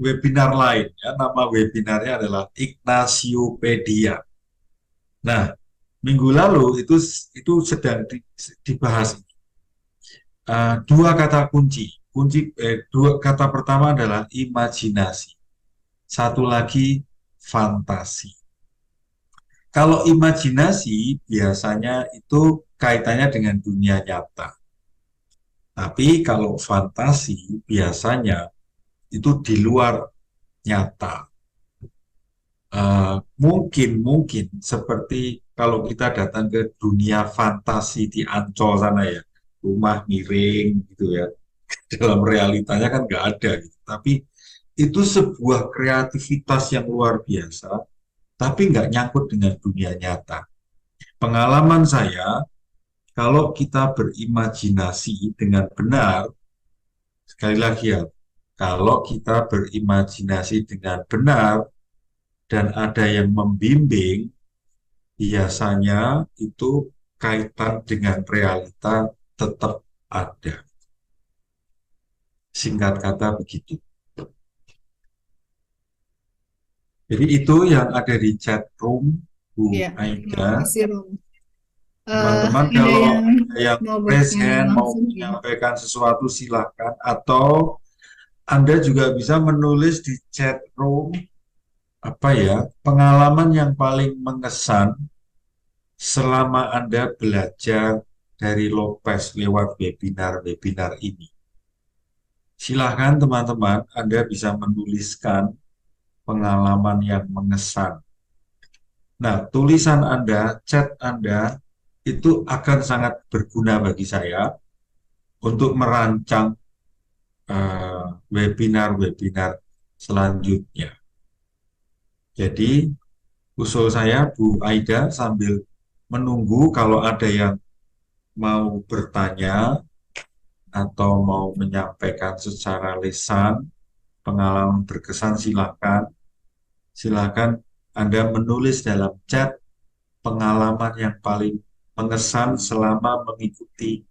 webinar lain, ya. Nama webinarnya adalah Ignaciopedia. Nah, minggu lalu itu sedang dibahas dua kata kunci. Dua kata pertama adalah imajinasi. Satu lagi fantasi. Kalau imajinasi biasanya itu kaitannya dengan dunia nyata. Tapi kalau fantasi biasanya itu di luar nyata. Mungkin seperti kalau kita datang ke dunia fantasi di Ancol sana ya, rumah miring gitu ya. Dalam realitanya kan nggak ada gitu. Tapi itu sebuah kreativitas yang luar biasa, tapi nggak nyangkut dengan dunia nyata. Pengalaman saya, kalau kita berimajinasi dengan benar, sekali lagi ya, kalau kita berimajinasi dengan benar dan ada yang membimbing, biasanya itu kaitan dengan realita tetap ada. Singkat kata begitu. Jadi itu yang ada di chat room, Bu Ya, terima Aida. kasih, Rom. Teman-teman Ada kalau yang ada yang mau raise bertanya hand, mau langsung ya? menyampaikan sesuatu silakan. Atau Anda juga bisa menulis di chat room, apa ya, pengalaman yang paling mengesan selama Anda belajar dari Lopez lewat webinar-webinar ini. Silahkan teman-teman, Anda bisa menuliskan pengalaman yang mengesan. Nah, tulisan Anda, chat Anda, itu akan sangat berguna bagi saya untuk merancang webinar-webinar selanjutnya. Jadi, usul saya, Bu Aida, sambil menunggu kalau ada yang mau bertanya atau mau menyampaikan secara lisan, pengalaman berkesan, silakan. Silakan Anda menulis dalam chat pengalaman yang paling mengesan selama mengikuti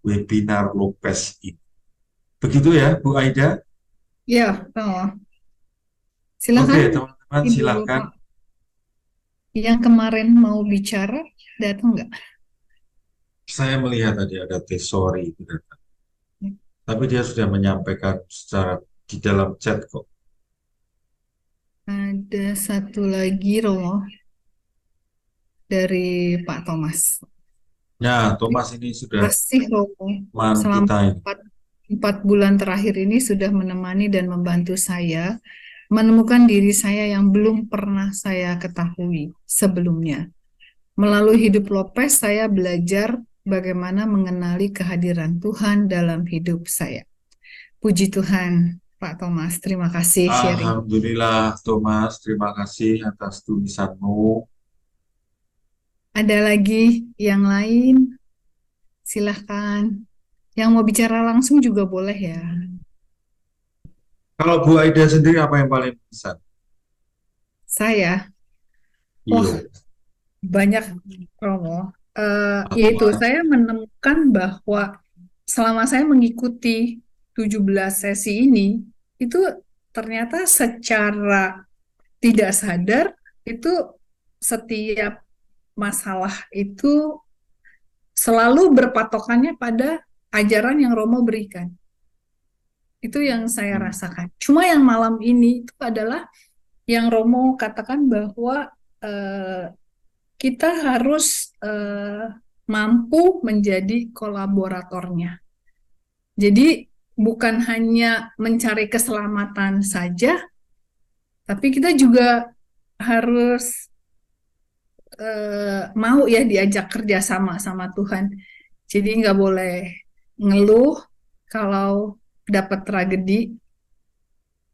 webinar Lopez ini. Begitu ya, Bu Aida? Ya, oh. Oke, Silakan teman-teman, Ibu silakan. Bapak yang kemarin mau bicara, datang nggak? Saya melihat tadi ada Tesori itu datang. Tapi dia sudah menyampaikan secara di dalam chat kok. Ada satu lagi, Romo, dari Pak Thomas. Nah, Thomas ini sudah Kasih, Romo, teman selama kita ini. empat bulan terakhir ini sudah menemani dan membantu saya menemukan diri saya yang belum pernah saya ketahui sebelumnya. Melalui hidup Lopez, saya belajar bagaimana mengenali kehadiran Tuhan dalam hidup saya. Puji Tuhan, Pak Thomas. Terima kasih sharing. Alhamdulillah, Thomas. Terima kasih atas tulisanmu. Ada lagi yang lain? Silahkan. Yang mau bicara langsung juga boleh ya. Kalau Bu Aida sendiri apa yang paling besar? Saya, Iya, oh banyak Romo. Yaitu apa? saya menemukan bahwa selama saya mengikuti 17 sesi ini, itu ternyata secara tidak sadar itu setiap masalah itu selalu berpatokannya pada ajaran yang Romo berikan. Itu yang saya rasakan. Cuma yang malam ini itu adalah yang Romo katakan bahwa eh, kita harus mampu menjadi kolaboratornya. Jadi bukan hanya mencari keselamatan saja, tapi kita juga harus mau ya diajak kerja sama sama Tuhan. Jadi nggak boleh ngeluh kalau dapat tragedi,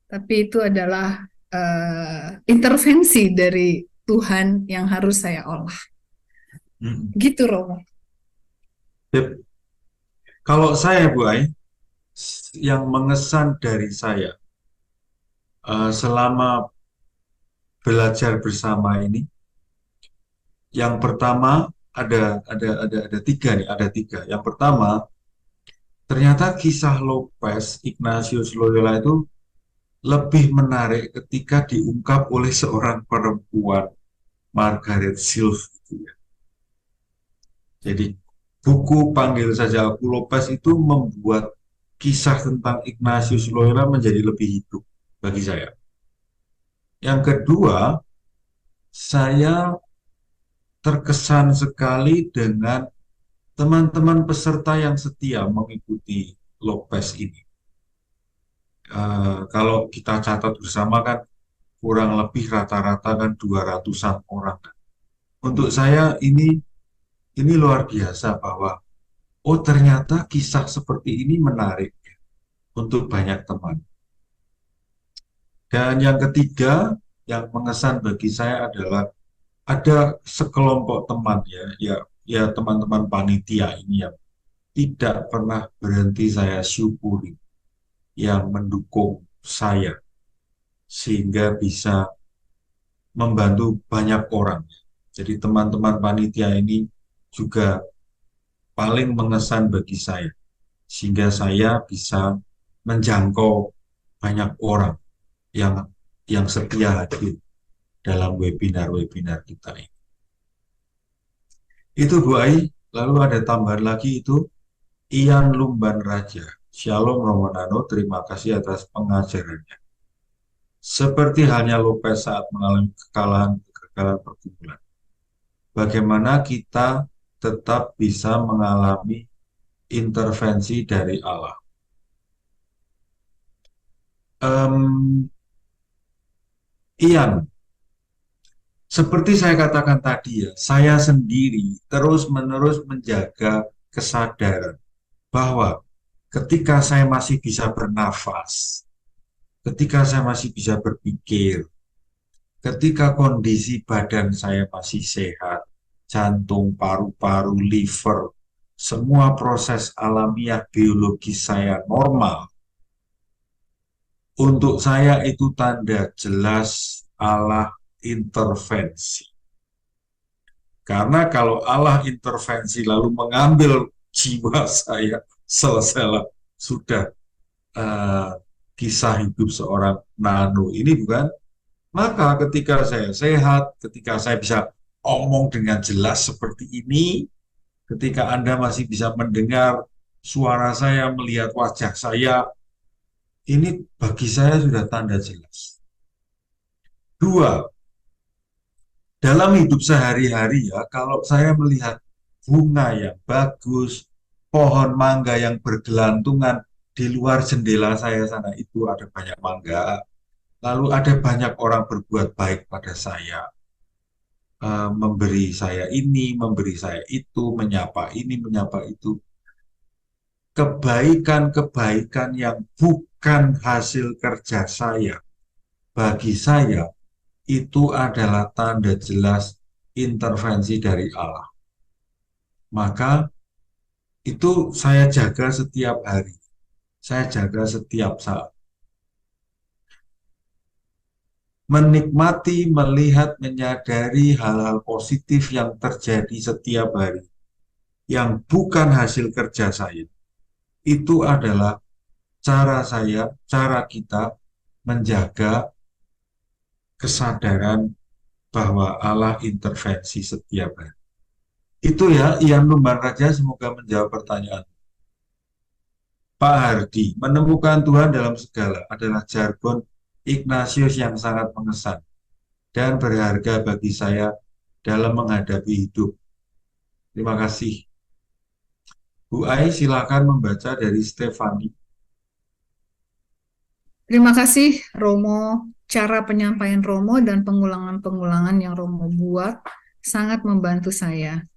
tapi itu adalah intervensi dari Tuhan yang harus saya olah. Mm. Gitu, Romo. Yep. Kalau saya, Bu Ai, yang mengesan dari saya selama belajar bersama ini, yang pertama ada tiga nih, ada tiga. Yang pertama, ternyata kisah Lopez Ignatius Loyola itu lebih menarik ketika diungkap oleh seorang perempuan, Margaret Silve, gitu ya. Jadi buku Panggil Saja Aku Lopez itu membuat kisah tentang Ignatius Loyola menjadi lebih hidup bagi saya. Yang kedua, saya terkesan sekali dengan teman-teman peserta yang setia mengikuti Lopez ini. Kalau kita catat bersama kan kurang lebih rata-rata kan 200-an orang. Untuk saya ini luar biasa bahwa oh ternyata kisah seperti ini menarik untuk banyak teman. Dan yang ketiga yang mengesan bagi saya adalah ada sekelompok teman ya teman-teman panitia ini yang tidak pernah berhenti saya syukuri, yang mendukung saya sehingga bisa membantu banyak orang. Jadi teman-teman panitia ini juga paling mengesan bagi saya sehingga saya bisa menjangkau banyak orang yang setia hadir dalam webinar-webinar kita ini. Itu Bu Ai, lalu ada tambahan lagi itu Ian Lumban Raja. Shalom Romonano, terima kasih atas pengajarannya. Seperti halnya Lopez saat mengalami kegagalan pergumulan. Bagaimana kita tetap bisa mengalami intervensi dari Allah. Ian, seperti saya katakan tadi ya, saya sendiri terus-menerus menjaga kesadaran bahwa ketika saya masih bisa bernafas, ketika saya masih bisa berpikir, ketika kondisi badan saya masih sehat, jantung, paru-paru, liver, semua proses alamiah biologis saya normal, untuk saya itu tanda jelas Allah intervensi. Karena kalau Allah intervensi lalu mengambil jiwa saya, selesai sudah uh, kisah hidup seorang nano ini bukan. Maka ketika saya sehat, ketika saya bisa omong dengan jelas seperti ini, ketika Anda masih bisa mendengar suara saya, melihat wajah saya, ini bagi saya sudah tanda jelas. Dua, dalam hidup sehari-hari ya, kalau saya melihat bunga yang bagus, pohon mangga yang bergelantungan di luar jendela saya sana itu ada banyak mangga, lalu ada banyak orang berbuat baik pada saya, memberi saya ini, memberi saya itu, menyapa ini, menyapa itu. Kebaikan-kebaikan yang bukan hasil kerja saya, bagi saya itu adalah tanda jelas intervensi dari Allah. Maka itu saya jaga setiap hari, saya jaga setiap saat. Menikmati, melihat, menyadari hal-hal positif yang terjadi setiap hari, yang bukan hasil kerja saya. Itu adalah cara saya, cara kita menjaga kesadaran bahwa Allah intervensi setiap hari. Itu ya, Ian Lumban Raja, semoga menjawab pertanyaan. Pak Hardi, menemukan Tuhan dalam segala adalah jargon Ignatius yang sangat mengesan dan berharga bagi saya dalam menghadapi hidup. Terima kasih. Bu Ai, silakan membaca dari Stefani. Terima kasih, Romo. Cara penyampaian Romo dan pengulangan-pengulangan yang Romo buat sangat membantu saya.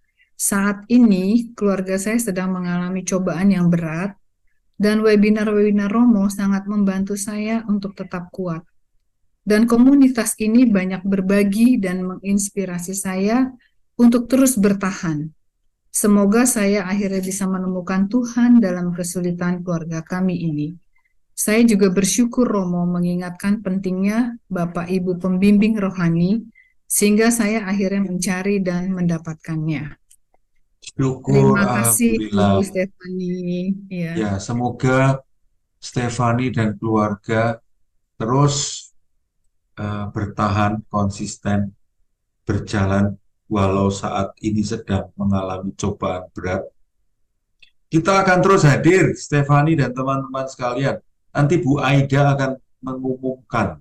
Saat ini, keluarga saya sedang mengalami cobaan yang berat, dan webinar-webinar Romo sangat membantu saya untuk tetap kuat. Dan komunitas ini banyak berbagi dan menginspirasi saya untuk terus bertahan. Semoga saya akhirnya bisa menemukan Tuhan dalam kesulitan keluarga kami ini. Saya juga bersyukur Romo mengingatkan pentingnya Bapak Ibu pembimbing rohani, sehingga saya akhirnya mencari dan mendapatkannya. Syukur, Terima kasih alhamdulillah. Ibu Stefani. Ya, Ya, semoga Stefani dan keluarga terus bertahan, konsisten, berjalan, walau saat ini sedang mengalami cobaan berat. Kita akan terus hadir, Stefani dan teman-teman sekalian. Nanti Bu Aida akan mengumumkan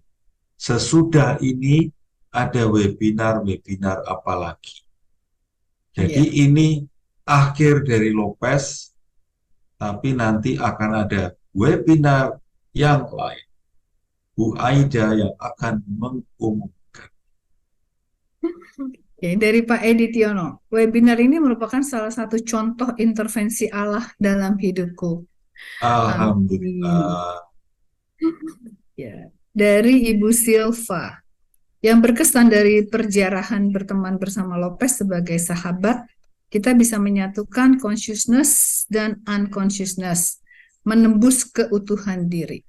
sesudah ini ada webinar-webinar apa lagi. Jadi iya. ini akhir dari Lopez, tapi nanti akan ada webinar yang lain. Bu Aida yang akan mengumumkan. Oke, dari Pak Edi Tiono, webinar ini merupakan salah satu contoh intervensi Allah dalam hidupku. Amin. Alhamdulillah. Ya. Dari Ibu Silva, yang berkesan dari perjalanan berteman bersama Lopez sebagai sahabat, kita bisa menyatukan consciousness dan unconsciousness, menembus keutuhan diri.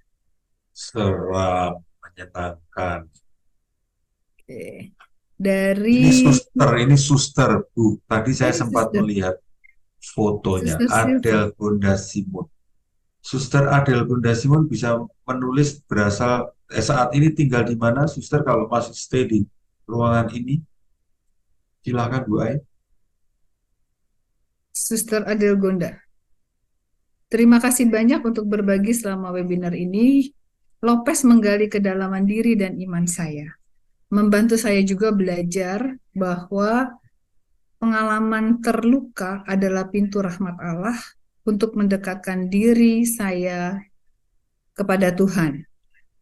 Seram, menyenangkan. Oke. Ini suster, Bu. Tadi saya Dari sempat Sister, melihat fotonya, Sister Silva. Adel Bunda Simon. Suster Adel Bunda Simon bisa menulis berasal saat ini tinggal di mana, Suster, kalau masih stay di ruangan ini? Silakan, Bu Ai. Suster Adel Gonda. Terima kasih banyak untuk berbagi selama webinar ini. Lopez menggali kedalaman diri dan iman saya. Membantu saya juga belajar bahwa pengalaman terluka adalah pintu rahmat Allah untuk mendekatkan diri saya kepada Tuhan.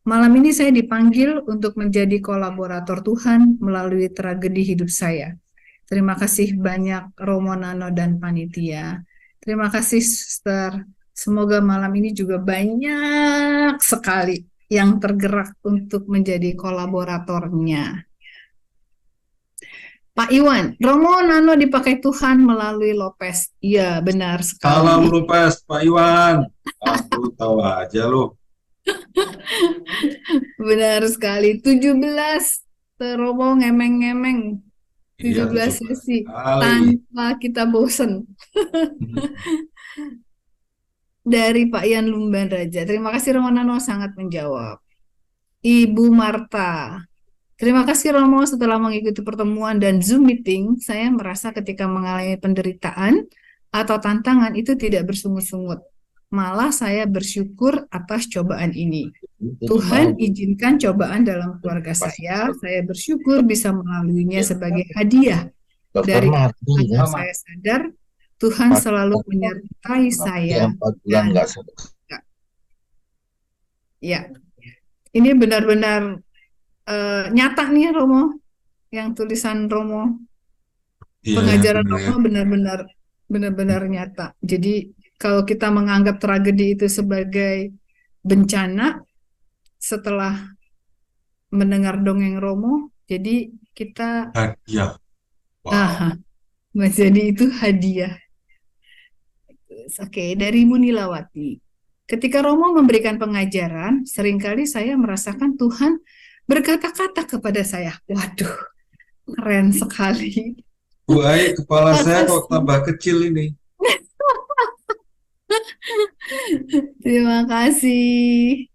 Malam ini saya dipanggil untuk menjadi kolaborator Tuhan melalui tragedi hidup saya. Terima kasih banyak Romo Nano dan panitia. Terima kasih Suster. Semoga malam ini juga banyak sekali yang tergerak untuk menjadi kolaboratornya. Pak Iwan, Romo Nano dipakai Tuhan melalui Lopez. Iya, benar Salam sekali. Lopez, Pak Iwan. Aku tahu aja loh. Benar sekali. 17 Romo ngemeng-ngemeng. Iya, 17 coba sesi kali. tanpa kita bosen. Dari Pak Ian Lumban Raja. Terima kasih Romo Nano sangat menjawab. Ibu Marta. Terima kasih Romo, setelah mengikuti pertemuan dan Zoom meeting, saya merasa ketika mengalami penderitaan atau tantangan itu tidak bersungut-sungut. Malah saya bersyukur atas cobaan ini. Tuhan izinkan cobaan dalam keluarga saya bersyukur bisa melaluinya sebagai hadiah dari agar saya sadar Tuhan selalu menyertai saya. Dan ya, ini benar-benar nyata nih Romo, yang tulisan Romo, Iya, pengajaran benar ya. Romo benar-benar nyata. Jadi kalau kita menganggap tragedi itu sebagai bencana setelah mendengar dongeng Romo, jadi kita Hadiah. Wow. jadi itu hadiah. Oke, dari Munilawati. Ketika Romo memberikan pengajaran, seringkali saya merasakan Tuhan berkata-kata kepada saya. Waduh, keren sekali. Bu Ai, kepala saya kok Makasih. tambah kecil ini. Terima kasih.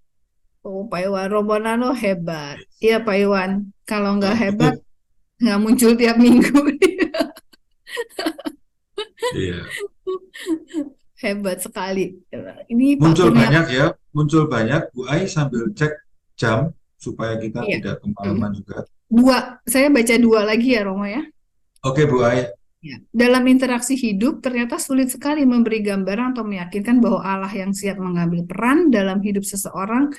Oh, Pak Iwan, Romo Nano hebat. Iya, Pak Iwan. Kalau nggak hebat, nggak muncul tiap minggu. Iya. Hebat sekali. Ini Pak Muncul Kurnia. banyak ya, muncul banyak. Bu Ai sambil cek jam supaya kita Iya. tidak kemalaman juga. Saya baca 2 lagi ya, Romo ya. Oke, Bu Ai. Ya. Dalam interaksi hidup, ternyata sulit sekali memberi gambaran atau meyakinkan bahwa Allah yang siap mengambil peran dalam hidup seseorang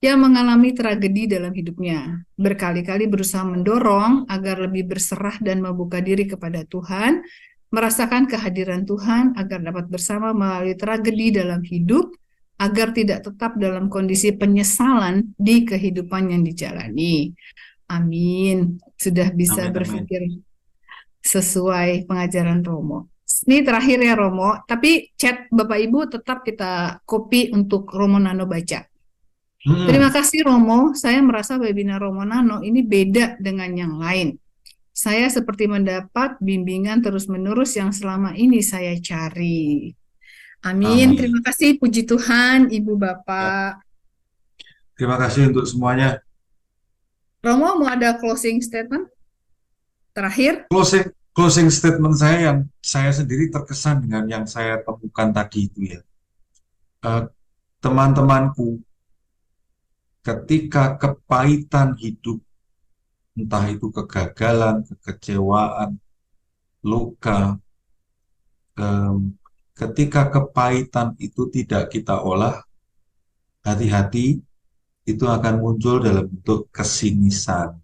yang mengalami tragedi dalam hidupnya. Berkali-kali berusaha mendorong agar lebih berserah dan membuka diri kepada Tuhan, merasakan kehadiran Tuhan agar dapat bersama melalui tragedi dalam hidup, agar tidak tetap dalam kondisi penyesalan di kehidupan yang dijalani. Amin. Sudah bisa Amin, amin. berpikir sesuai pengajaran Romo. Ini terakhir ya Romo, tapi chat Bapak Ibu tetap kita copy untuk Romo Nano baca. Terima kasih Romo, saya merasa webinar Romo Nano ini beda dengan yang lain. Saya seperti mendapat bimbingan terus-menerus yang selama ini saya cari. Amin. Amin. Terima kasih, puji Tuhan, Ibu Ya, Bapak. terima kasih untuk semuanya. Romo mau ada closing statement terakhir? Closing statement saya yang saya sendiri terkesan dengan yang saya temukan tadi itu ya. Teman-temanku, ketika kepahitan hidup, entah itu kegagalan, kekecewaan, luka, ketika kepahitan itu tidak kita olah, hati-hati itu akan muncul dalam bentuk kesinisan,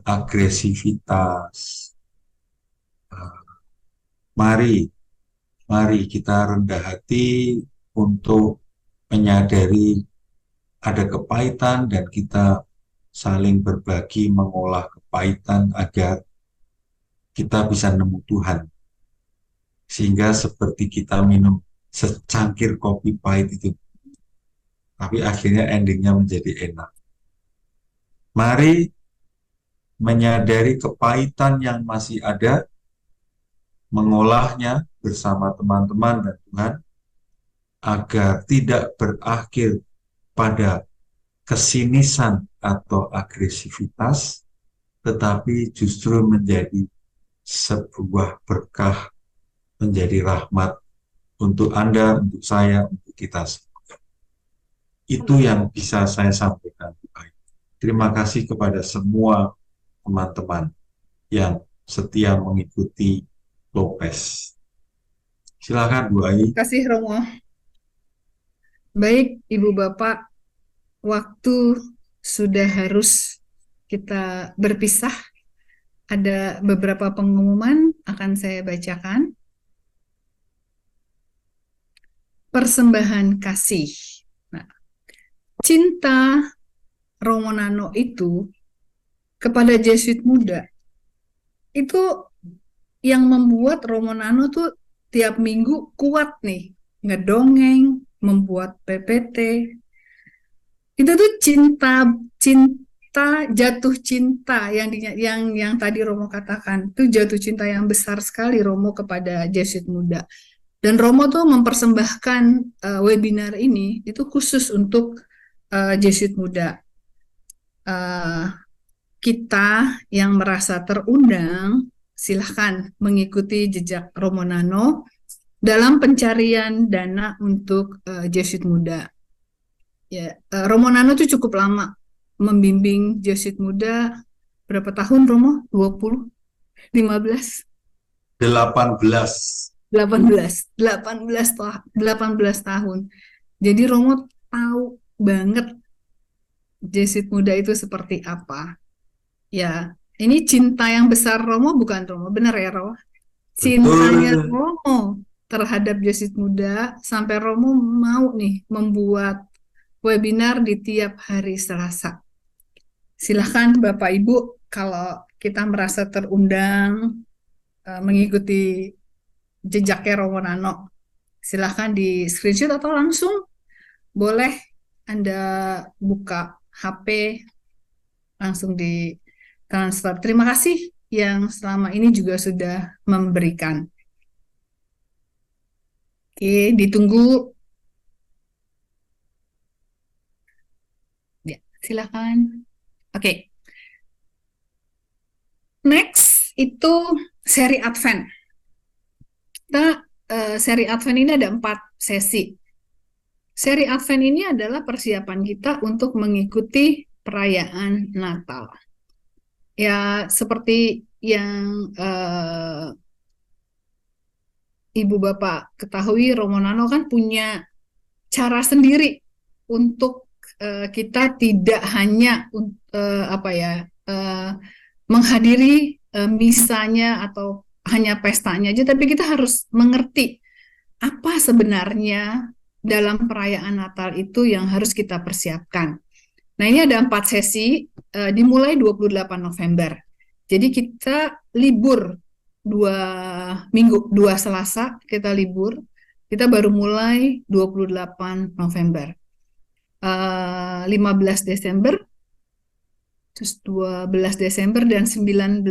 agresivitas. Mari kita rendah hati untuk menyadari ada kepahitan dan kita saling berbagi mengolah kepahitan agar kita bisa nemu Tuhan. Sehingga seperti kita minum secangkir kopi pahit itu, tapi akhirnya endingnya menjadi enak. Mari menyadari kepahitan yang masih ada, mengolahnya bersama teman-teman dan Tuhan, agar tidak berakhir pada kesinisan atau agresivitas, tetapi justru menjadi sebuah berkah, menjadi rahmat untuk Anda, untuk saya, untuk kita semua. Itu yang bisa saya sampaikan. Terima kasih kepada semua teman-teman yang setia mengikuti Lopez. Silakan Bu Ai. Terima kasih Romo. Baik, Ibu Bapak, waktu sudah harus kita berpisah. Ada beberapa pengumuman akan saya bacakan. Persembahan kasih. Nah, cinta Romo Nano itu kepada Jesuit muda itu yang membuat Romo Nano tuh tiap minggu kuat nih, ngedongeng, membuat PPT. Itu tuh cinta jatuh cinta yang tadi Romo katakan. Itu jatuh cinta yang besar sekali Romo kepada Jesuit muda. Dan Romo tuh mempersembahkan webinar ini itu khusus untuk Jesuit muda. Kita yang merasa terundang, silahkan mengikuti jejak Romo Nano dalam pencarian dana untuk Jesuit muda. Ya, Romo Nano itu cukup lama membimbing Jesuit muda. Berapa tahun Romo? 20? 15? 18. 18 tahun. Jadi Romo tahu banget Jesuit muda itu seperti apa. Ya, ini cinta yang besar Romo bukan Romo, benar ya Romo? Cintanya Betul. Romo terhadap Jesuit muda sampai Romo mau nih membuat webinar di tiap hari Selasa. Silahkan Bapak Ibu kalau kita merasa terundang mengikuti jejaknya Romo Nano, silahkan di screenshot atau langsung boleh Anda buka HP langsung di transfer. Terima kasih yang selama ini juga sudah memberikan. Oke, ditunggu. Ya, silakan. Oke. Next itu seri Advent. Kita seri Advent ini ada 4 sesi. Seri Advent ini adalah persiapan kita untuk mengikuti perayaan Natal. Ya, seperti yang Ibu Bapak ketahui, Romo Nano kan punya cara sendiri untuk kita tidak hanya menghadiri misanya atau hanya pestanya aja, tapi kita harus mengerti apa sebenarnya dalam perayaan Natal itu yang harus kita persiapkan. Nah, ini ada 4 sesi, dimulai 28 November. Jadi kita libur 2 minggu, 2 Selasa kita libur. Kita baru mulai 28 November. 15 Desember, terus 12 Desember dan 19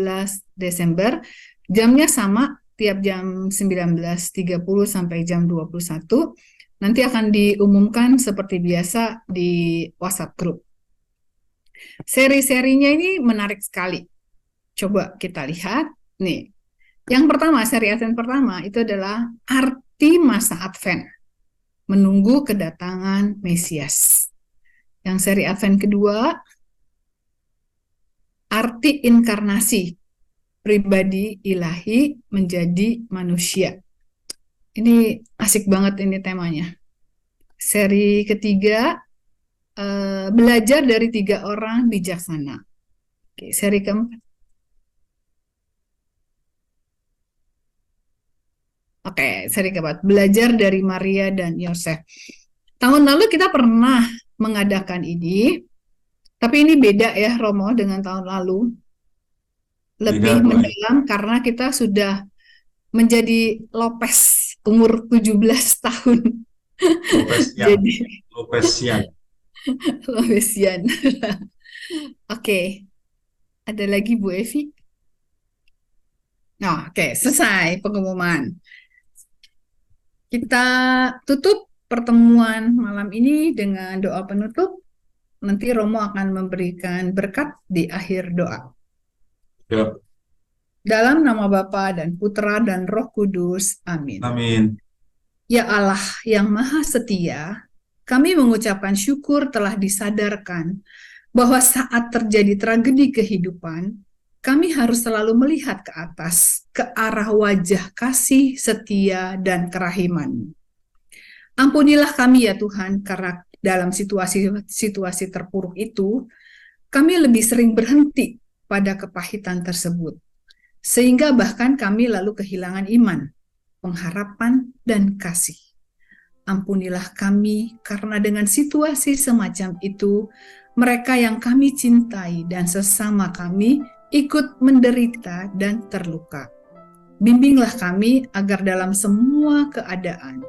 Desember. Jamnya sama, tiap jam 19.30 sampai jam 21. Nanti akan diumumkan seperti biasa di WhatsApp group. Seri-serinya ini menarik sekali. Coba kita lihat. Nih, yang pertama, seri Advent pertama itu adalah arti masa Advent. Menunggu kedatangan Mesias. Yang seri Advent kedua, arti inkarnasi. Pribadi ilahi menjadi manusia. Ini asik banget ini temanya. Seri ketiga, belajar dari 3 orang bijaksana. Oke, seri keempat. Oke, seri keempat, belajar dari Maria dan Yosef. Tahun lalu kita pernah mengadakan ini, tapi ini beda ya Romo dengan tahun lalu. Lebih mendalam karena kita sudah menjadi Lopes umur 17 tahun. Lopesian. Oke. Ada lagi Bu Evi? Nah, oke, selesai pengumuman. Kita tutup pertemuan malam ini dengan doa penutup. Nanti Romo akan memberikan berkat di akhir doa. Ya. Dalam nama Bapa dan Putra dan Roh Kudus. Amin. Amin. Ya Allah yang Maha Setia, kami mengucapkan syukur telah disadarkan bahwa saat terjadi tragedi kehidupan, kami harus selalu melihat ke atas, ke arah wajah kasih, setia, dan kerahiman. Ampunilah kami ya Tuhan, karena dalam situasi terpuruk itu, kami lebih sering berhenti pada kepahitan tersebut. Sehingga bahkan kami lalu kehilangan iman, pengharapan, dan kasih. Ampunilah kami, karena dengan situasi semacam itu, mereka yang kami cintai dan sesama kami ikut menderita dan terluka. Bimbinglah kami agar dalam semua keadaan,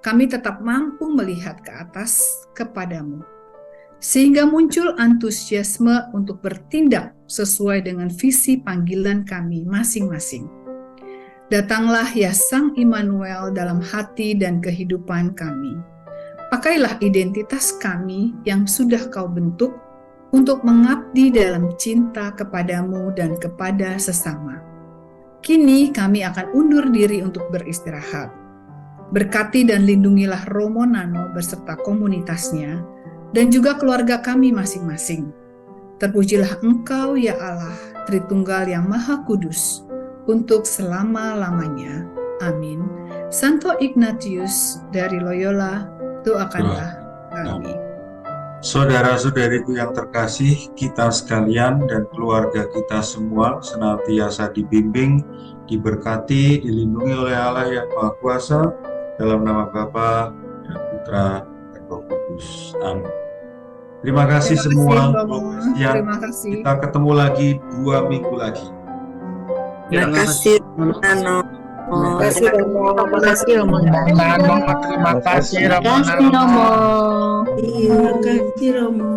kami tetap mampu melihat ke atas kepadamu. Sehingga muncul antusiasme untuk bertindak sesuai dengan visi panggilan kami masing-masing. Datanglah ya Sang Immanuel dalam hati dan kehidupan kami. Pakailah identitas kami yang sudah Kau bentuk untuk mengabdi dalam cinta kepadamu dan kepada sesama. Kini kami akan undur diri untuk beristirahat. Berkati dan lindungilah Romo Nano beserta komunitasnya, dan juga keluarga kami masing-masing. Terpujilah Engkau ya Allah, Tritunggal yang Maha Kudus, untuk selama-lamanya. Amin. Santo Ignatius dari Loyola, doakanlah kami. Saudara-saudariku yang terkasih, kita sekalian dan keluarga kita semua senantiasa dibimbing, diberkati, dilindungi oleh Allah yang Maha Kuasa, dalam nama Bapa dan Putra dan Roh Kudus. Amin. Terima kasih semua. Terima kasih. Kita ketemu lagi 2 minggu lagi. Terima kasih, Nano. Terima kasih, Romo. Terima kasih, Romo. Terima kasih, Romo. Terima kasih, Romo. Terima kasih, Romo.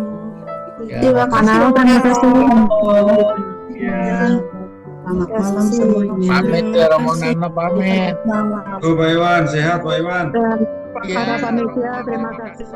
Terima kasih, Romo. Selamat malam semuanya. Pamit ya Romo Nano, pamit. Pak Iwan, sehat Pak Iwan. Para panitia, terima kasih.